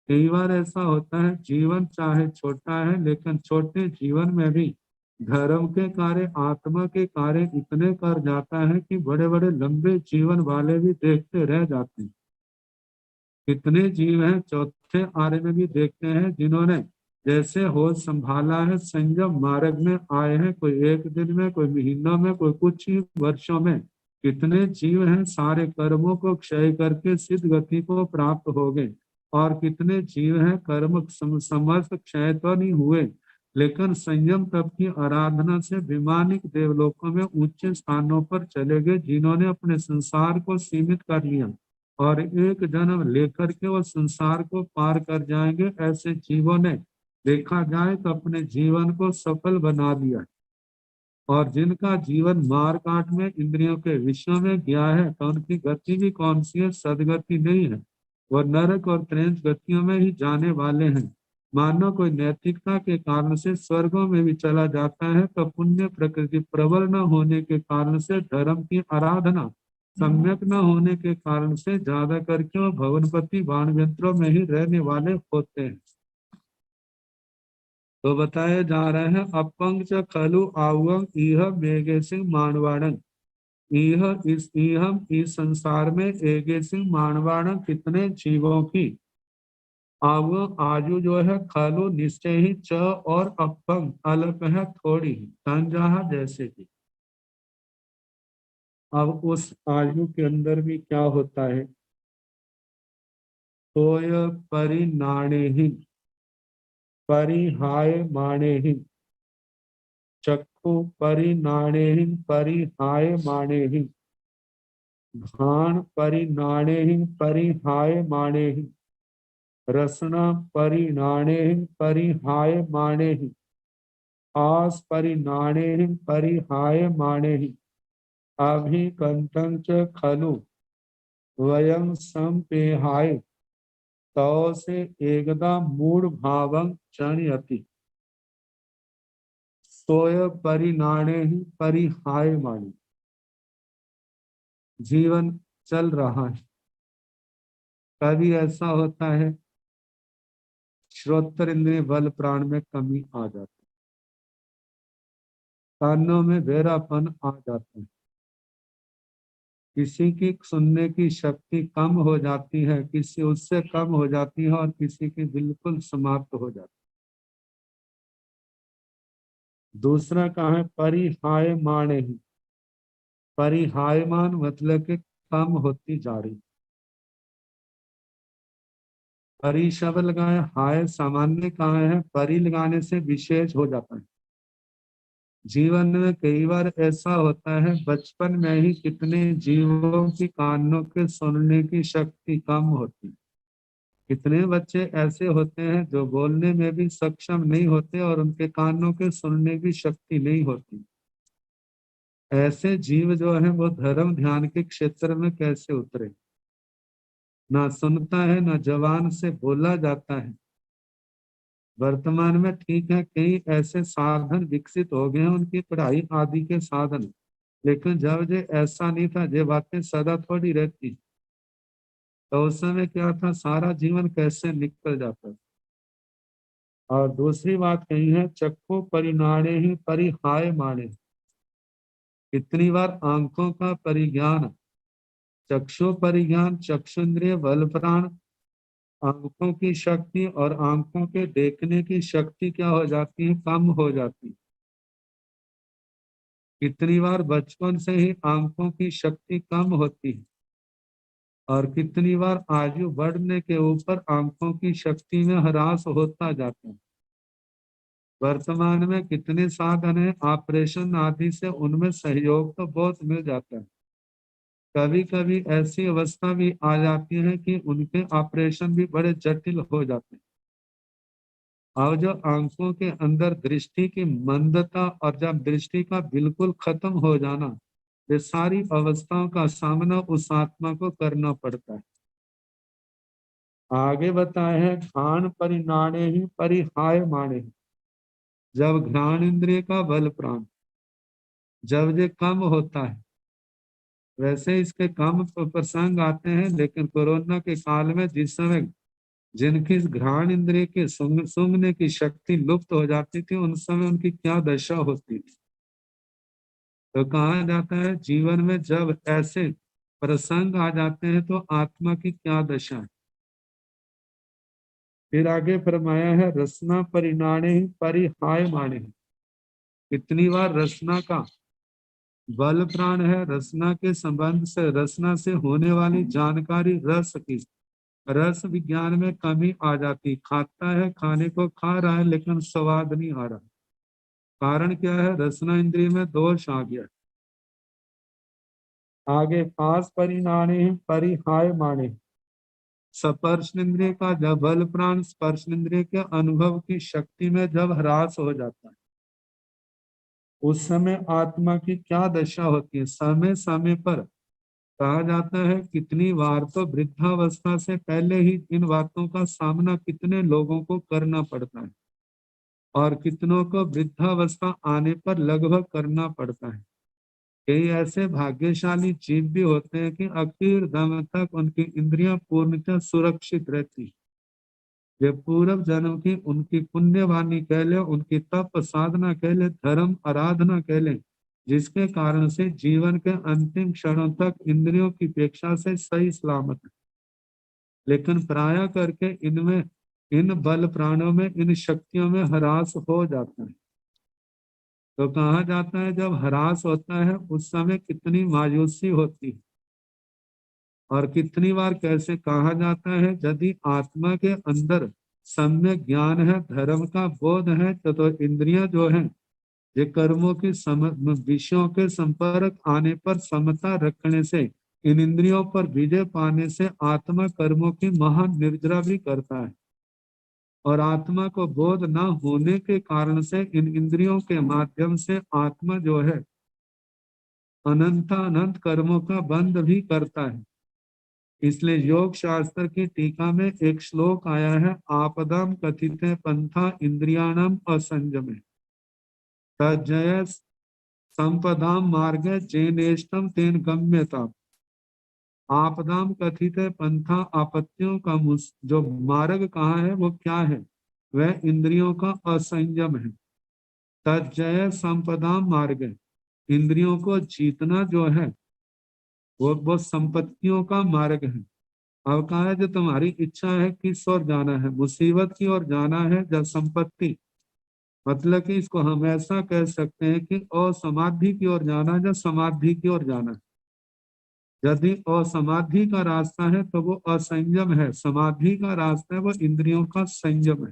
कई बार ऐसा होता है जीवन चाहे छोटा है लेकिन छोटे जीवन में भी धर्म के कार्य, आत्मा के कार्य इतने कर जाता है कि बड़े बड़े लंबे जीवन वाले भी देखते रह जाते हैं। कितने जीव हैं चौथे आर्य में भी देखते हैं जिन्होंने जैसे होश संभाला है, संयम मार्ग में आए हैं, कोई एक दिन में, कोई महीनों में, कोई कुछ ही वर्षों में। कितने जीव हैं सारे कर्मों को क्षय करके सिद्ध गति को प्राप्त हो गए। और कितने जीव हैं कर्म समस्त क्षय तो नहीं हुए लेकिन संयम तप की आराधना से विमानिक देवलोकों में ऊंचे स्थानों पर चले गए, जिन्होंने अपने संसार को सीमित कर लिया और एक जन्म लेकर के वो संसार को पार कर जाएंगे। ऐसे जीवों ने देखा जाए तो अपने जीवन को सफल बना लिया। और जिनका जीवन मार काट में, इंद्रियों के विषयों में गया है, तो उनकी गति भी कौन सी है? सदगति नहीं है। वह नरक और त्रेंच गतियों में ही जाने वाले हैं। मानो कोई नैतिकता के कारण से स्वर्गों में भी चला जाता है तो पुण्य प्रकृति प्रबल न होने के कारण से, धर्म की आराधना सम्यक न होने के कारण से ज्यादा करके वो भवनपति बाण यंत्रों में ही रहने वाले होते हैं। तो बताया जा रहा है अपंग च खलु आवंग इह मेघे सिंह मानवाणन। इह इस संसार में एगे सिंह मानवाणन कितने जीवों की अब आयु जो है खलु निश्चय ही, च और अपंग अल्प है थोड़ी ही, तंजहा जैसे की। अब उस आयु के अंदर भी क्या होता है? तोय परिनाणे ही परिहाय माणे ही। चक्षु परिनाणे परिहाय माणे घ्राण परिनाणे परिहाय माणे रसना परिनाणे परिहाय माणे आस परिनाणे परिहाय माणे अभिकंतं च खलु वयं संपेहाय तौ से एकदा मूढ़ भावं चणयति सोय परिनाणे परिहाय माणे। जीवन चल रहा है, कभी ऐसा होता है श्रोत्र इंद्रिय बल प्राण में कमी आ जाती है, कानों में बहरापन आ जाता है, किसी की सुनने की शक्ति कम हो जाती है, किसी उससे कम हो जाती है और किसी की बिल्कुल समाप्त हो जाती है। दूसरा कहा है परिहाय माणे ही, परिहायमान मतलब कि कम होती जा रही। परि शब्द लगाए, हाय सामान्य कहा है, परि लगाने से विशेष हो जाता है। जीवन में कई बार ऐसा होता है, बचपन में ही कितने जीवों की कानों के सुनने की शक्ति कम होती, कितने बच्चे ऐसे होते हैं जो बोलने में भी सक्षम नहीं होते और उनके कानों के सुनने की शक्ति नहीं होती। ऐसे जीव जो है वो धर्म ध्यान के क्षेत्र में कैसे उतरे, ना सुनता है ना जवान से बोला जाता है। वर्तमान में ठीक है कई ऐसे साधन विकसित हो गए हैं, उनकी पढ़ाई आदि के साधन, लेकिन जब ये ऐसा नहीं था, ये बातें सदा थोड़ी रहती, तो उस समय क्या था, सारा जीवन कैसे निकल जाता था। और दूसरी बात कही है चक्षु परिनाणे ही परिहाय माणे, कितनी बार आंखों का परिज्ञान, चक्षु परिज्ञान, चक्षुन्द्रिय बल प्राण, आंखों की शक्ति और आंखों के देखने की शक्ति क्या हो जाती है, कम हो जाती है। कितनी बार बचपन से ही आंखों की शक्ति कम होती है और कितनी बार आयु बढ़ने के ऊपर आंखों की शक्ति में ह्रास होता जाता है। वर्तमान में कितने साधन है, ऑपरेशन आदि से उनमें सहयोग तो बहुत मिल जाता है। कभी कभी ऐसी अवस्था भी आ जाती है कि उनके ऑपरेशन भी बड़े जटिल हो जाते हैं। और जो आंखों के अंदर दृष्टि की मंदता और जब दृष्टि का बिल्कुल खत्म हो जाना, ये सारी अवस्थाओं का सामना उस आत्मा को करना पड़ता है। आगे बताए हैं घ्राण परिनाणे ही परिहाय माणे, जब घ्राण इंद्रिय का बल प्राण जब ये कम होता है, वैसे इसके कम प्रसंग आते हैं, लेकिन कोरोना के काल में जिस समय जिनकी घ्राण इंद्रिय की सूंघने की शक्ति लुप्त हो जाती थी, उन समय उनकी क्या दशा होती थी। तो कहा जाता है जीवन में जब ऐसे प्रसंग आ जाते हैं तो आत्मा की क्या दशा है। फिर आगे फरमाया है रसना परिनाणे परिहाय माणे, कितनी बार रसना का बल प्राण है, रसना के संबंध से, रसना से होने वाली जानकारी रस की, रस विज्ञान में कमी आ जाती, खाता है, खाने को खा रहा है लेकिन स्वाद नहीं आ रहा। कारण क्या है, रसना इंद्रिय में दोष आ गया। आगे पास परिनाणे परिहाय माणे, स्पर्श इंद्रिय का जब बल प्राण स्पर्श इंद्रिय के अनुभव की शक्ति में जब ह्रास हो जाता है, उस समय आत्मा की क्या दशा होती है। समय समय पर कहा जाता है कितनी बार तो वृद्धावस्था से पहले ही इन बातों का सामना कितने लोगों को करना पड़ता है और कितनों को वृद्धावस्था आने पर लगभग करना पड़ता है। कई ऐसे भाग्यशाली जीव भी होते हैं कि आखिर दम तक उनकी इंद्रियां पूर्णतः सुरक्षित रहती। ये पूर्व जन्म की उनकी पुण्यवाणी कह ले, उनकी तप साधना कह ले, धर्म आराधना कह ले, जिसके कारण से जीवन के अंतिम क्षणों तक इंद्रियों की अपेक्षा से सही सलामत है। लेकिन प्राय करके इनमें, इन बल प्राणों में, इन शक्तियों में ह्रास हो जाता है। तो कहा जाता है जब ह्रास होता है उस समय कितनी मायूसी होती है। और कितनी बार कैसे कहा जाता है, यदि आत्मा के अंदर सम्यक ज्ञान है, धर्म का बोध है, तो इंद्रियां जो है ये कर्मों की विषयों के संपर्क आने पर समता रखने से, इन इंद्रियों पर विजय पाने से आत्मा कर्मों की महान निर्जरा भी करता है। और आत्मा को बोध न होने के कारण से इन इंद्रियों के माध्यम से आत्मा जो है अनंत कर्मों का बंध भी करता है। इसलिए योग शास्त्र की टीका में एक श्लोक आया है, आपदम कथिते पंथा इंद्रियाणम असंयमे तज्जय संपदाम मार्गे जेनेष्टम तेन गम्यता। आपदाम कथित पंथा, आपत्तियों का जो मार्ग कहाँ है वो क्या है, वह इंद्रियों का असंयम है। तज्जय संपदाम मार्ग, इंद्रियों को जीतना जो है वो संपत्तियों का मार्ग है। अब कहा है जो तुम्हारी इच्छा है किस ओर जाना है, मुसीबत की ओर जाना है या संपत्ति, मतलब कि इसको हम ऐसा कह सकते हैं कि असमाधि की ओर जाना है या समाधि की ओर जाना है। यदि असमाधि का रास्ता है तो वो असंयम है, समाधि का रास्ता है वो इंद्रियों का संयम है।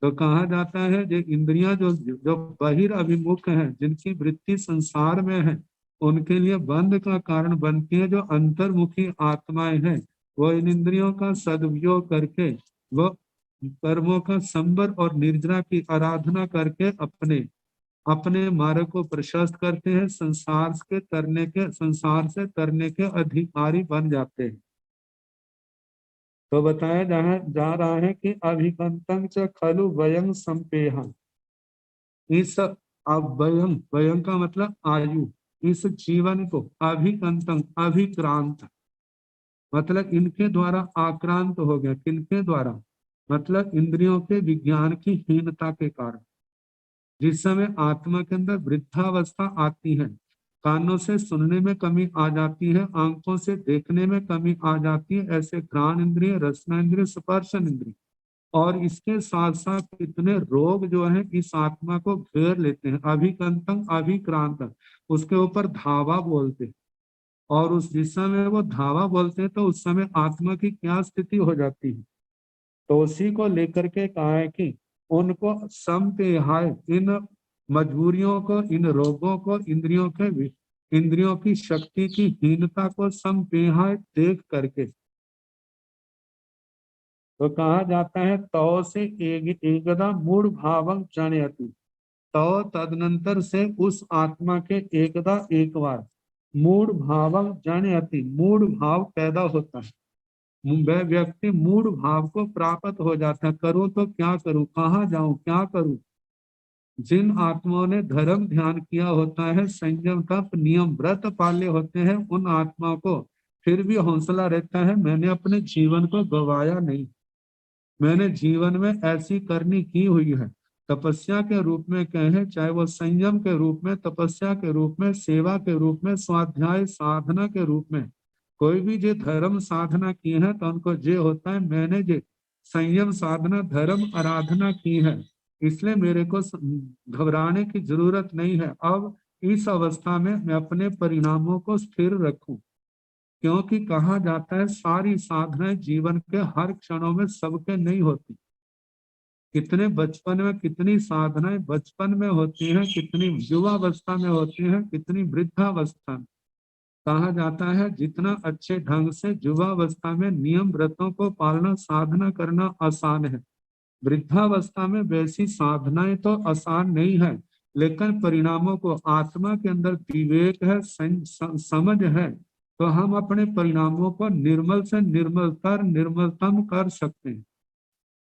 तो कहा जाता है जो इंद्रियां जो जो बहिर्भिमुख हैं, जिनकी वृत्ति संसार में है, उनके लिए बंध का कारण बनती है। जो अंतर्मुखी आत्माएं हैं वो इन इंद्रियों का सदुपयोग करके वो कर्मों का संबर और निर्जरा की आराधना करके अपने अपने मार्ग को प्रशस्त करते हैं, संसार से तरने के अधिकारी बन जाते हैं। तो बताया जा रहा है कि अभिकंतं च खलु वयं संपेहा, इस अव्ययं, वयं का मतलब आयु, इस जीवन को अभिकंतं अभिक्रांत, मतलब इनके द्वारा आक्रांत हो गया। किनके द्वारा, मतलब इंद्रियों के विज्ञान की हीनता के कारण। जिस समय आत्मा के अंदर वृद्धावस्था आती है, कानों से सुनने में कमी आ जाती है, आंखों से देखने में कमी आ जाती है, ऐसे घ्राण इंद्रिय, रसना इंद्रिय, स्पर्शन इंद्रिय और इसके साथ साथ कितने रोग जो है इस आत्मा को घेर लेते हैं। अभिकंतम अभिक्रांत, उसके ऊपर धावा बोलते हैं। और उस जिस समय वो धावा बोलते हैं तो उस समय आत्मा की क्या स्थिति हो जाती है। तो उसी को लेकर के कहा है कि उनको संपेहाय, इन मजबूरियों को, इन रोगों को, इंद्रियों की शक्ति की हीनता को संपेहाय देख करके तो कहा जाता है तौ से एकदा मूढ़ भावं जनयति। तो तदनंतर से उस आत्मा के एकदा एक बार मूढ़ भावं जनयति, मूढ़ भाव पैदा होता है। वह व्यक्ति मूढ़ भाव को प्राप्त हो जाता है। करूं तो क्या करूं, कहाँ जाऊं, क्या करूं। जिन आत्माओं ने धर्म ध्यान किया होता है, संयम तप नियम व्रत पाले होते हैं, उन आत्माओं को फिर भी हौसला रहता है, मैंने अपने जीवन को गवाया नहीं, मैंने जीवन में ऐसी करनी की हुई है। तपस्या के रूप में कहें, चाहे वो संयम के रूप में, तपस्या के रूप में, सेवा के रूप में, स्वाध्याय साधना के रूप में, कोई भी जो धर्म साधना की है तो उनको ये होता है मैंने जो संयम साधना धर्म आराधना की है, इसलिए मेरे को घबराने की जरूरत नहीं है। अब इस अवस्था में मैं अपने परिणामों को स्थिर रखूं, क्योंकि कहा जाता है सारी साधनाएं जीवन के हर क्षणों में सबके नहीं होती। कितने बचपन में कितनी साधनाएं बचपन में होती हैं, कितनी युवावस्था में होती हैं, कितनी वृद्धावस्था में। कहा जाता है जितना अच्छे ढंग से युवावस्था में नियम व्रतों को पालना साधना करना आसान है, वृद्धावस्था में वैसी साधनाएं तो आसान नहीं है, लेकिन परिणामों को आत्मा के अंदर विवेक है, समझ है, तो हम अपने परिणामों को निर्मल से निर्मलतम कर सकते हैं।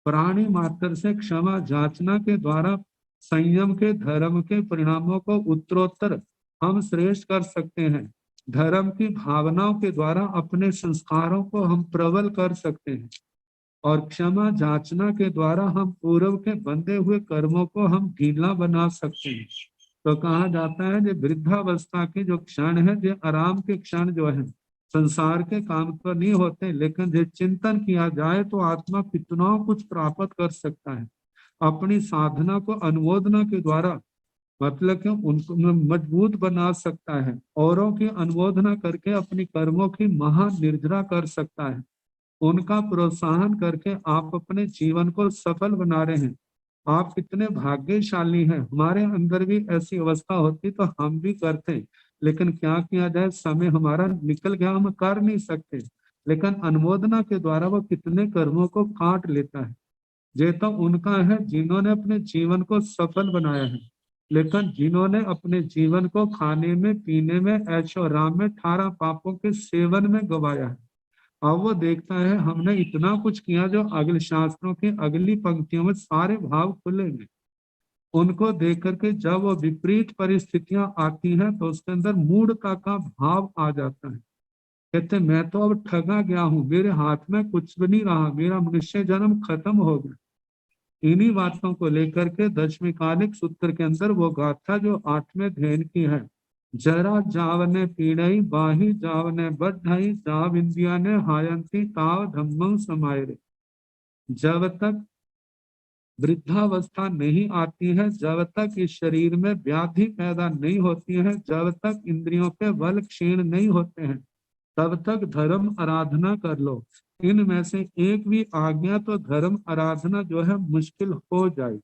प्राणी मात्र से क्षमा जांचना के द्वारा संयम के धर्म के परिणामों को उत्तरोत्तर हम श्रेष्ठ कर सकते हैं। धर्म की भावनाओं के द्वारा अपने संस्कारों को हम प्रबल कर सकते हैं और क्षमा जांचना के द्वारा हम पूर्व के बंधे हुए कर्मों को हम ढीला बना सकते हैं। तो कहा जाता है जो वृद्धावस्था के जो क्षण है, जो आराम के क्षण जो है, संसार के काम तो नहीं होते, लेकिन जो चिंतन किया जाए तो आत्मा कितना कुछ प्राप्त कर सकता है। अपनी साधना को अनुमोदना के द्वारा मतलब कि उनको मजबूत बना सकता है, औरों की अनुमोदना करके अपनी कर्मों की महान निर्जरा कर सकता है। उनका प्रोत्साहन करके आप अपने जीवन को सफल बना रहे हैं। आप कितने भाग्यशाली हैं, हमारे अंदर भी ऐसी अवस्था होती तो हम भी करते, लेकिन क्या किया जाए, समय हमारा निकल गया, हम कर नहीं सकते। लेकिन अनुमोदना के द्वारा वो कितने कर्मों को काट लेता है। ये तो उनका है जिन्होंने अपने जीवन को सफल बनाया है, लेकिन जिन्होंने अपने जीवन को खाने में, पीने में, ऐशो आराम में, 18 पापों के सेवन में गवाया है। अब वो देखता है हमने इतना कुछ किया, जो अगले शास्त्रों की अगली पंक्तियों में सारे भाव खुलेंगे। उनको देख करके जब वो विपरीत परिस्थितियां आती हैं तो उसके अंदर मूढ़ता का भाव आ जाता है। कहते हैं, मैं तो अब ठगा गया हूँ, मेरे हाथ में कुछ भी नहीं रहा, मेरा मनुष्य जन्म खत्म हो गया। इन्हीं बातों को लेकर के दशमिकालिक सूत्र के अंदर वो गाथा जो 8वें अध्याय की है, जरा जावने पीड़ई बाही जावने बढ़ई जाव इंदिया ने हायंती ताव धम्मं समाये रे। जब तक वृद्धावस्था नहीं आती है, जब तक इस शरीर में व्याधि पैदा नहीं होती है, जब तक इंद्रियों के बल क्षीण नहीं होते हैं, तब तक धर्म आराधना कर लो। इनमें से एक भी आ गया तो धर्म आराधना जो है मुश्किल हो जाए।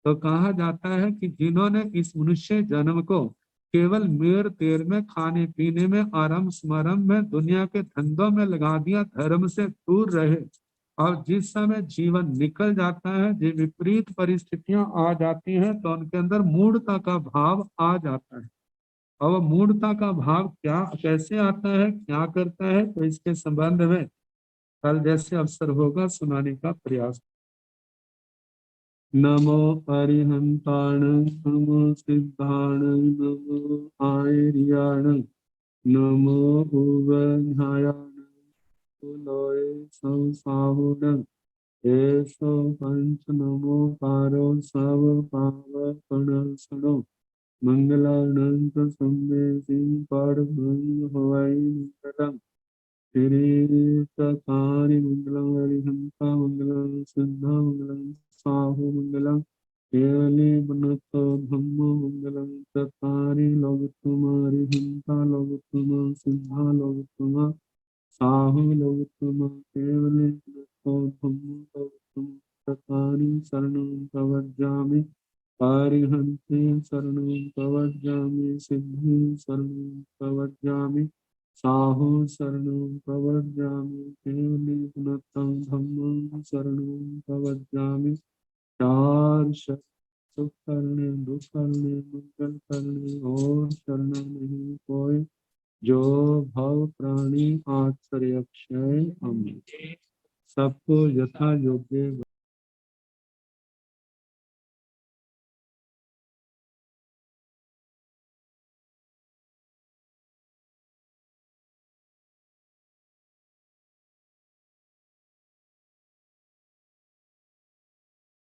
तो कहा जाता है कि जिन्होंने इस मनुष्य जन्म को केवल मेर तेर में, खाने पीने में, आरम स्मरम में, दुनिया के धंधों में लगा दिया, धर्म से दूर रहे, और जिस समय जीवन निकल जाता है, जो विपरीत परिस्थितियां आ जाती हैं, तो उनके अंदर मूढ़ता का भाव आ जाता है। और मूढ़ता का भाव क्या, कैसे आता है, क्या करता है, तो इसके संबंध में कल जैसे अवसर होगा सुनाने का प्रयास। नमो अरिहंताण, नमो सिद्धाण, नमो आर्याण, नमो उवधायाण, कुलोय संसाहुण, एसो पंच नमो पारो सब पावपणसणो, मंगलानंत संदेशी परम हवाई मंगलम, श्री मंगलम हरिहंता मंगलम, सिद्धा मंगलम, साहु मंगलम, केवली बनतो धम्मो मंगलम, चत्वारि लोकतुम हरिहंता लोकतुम, सिद्धा लोकतुम, साहु लोकतुम, केवली बनतो धम्मो लोकतुम, चत्वारि शरणं प्रव्रजामि, हरिहंते शरणं प्रव्रजामि, सिद्धि शरणं प्रव्रजामि, साहु शरणं प्रव्रजामि, केवली गुणतं धम्मं शरणं प्रव्रजामि। चार सुख करने, दुख करने, मंगल करने और शरण नहीं कोई, जो भव प्राणी आश्रय अक्षय अमृत। सबको यथा योग्य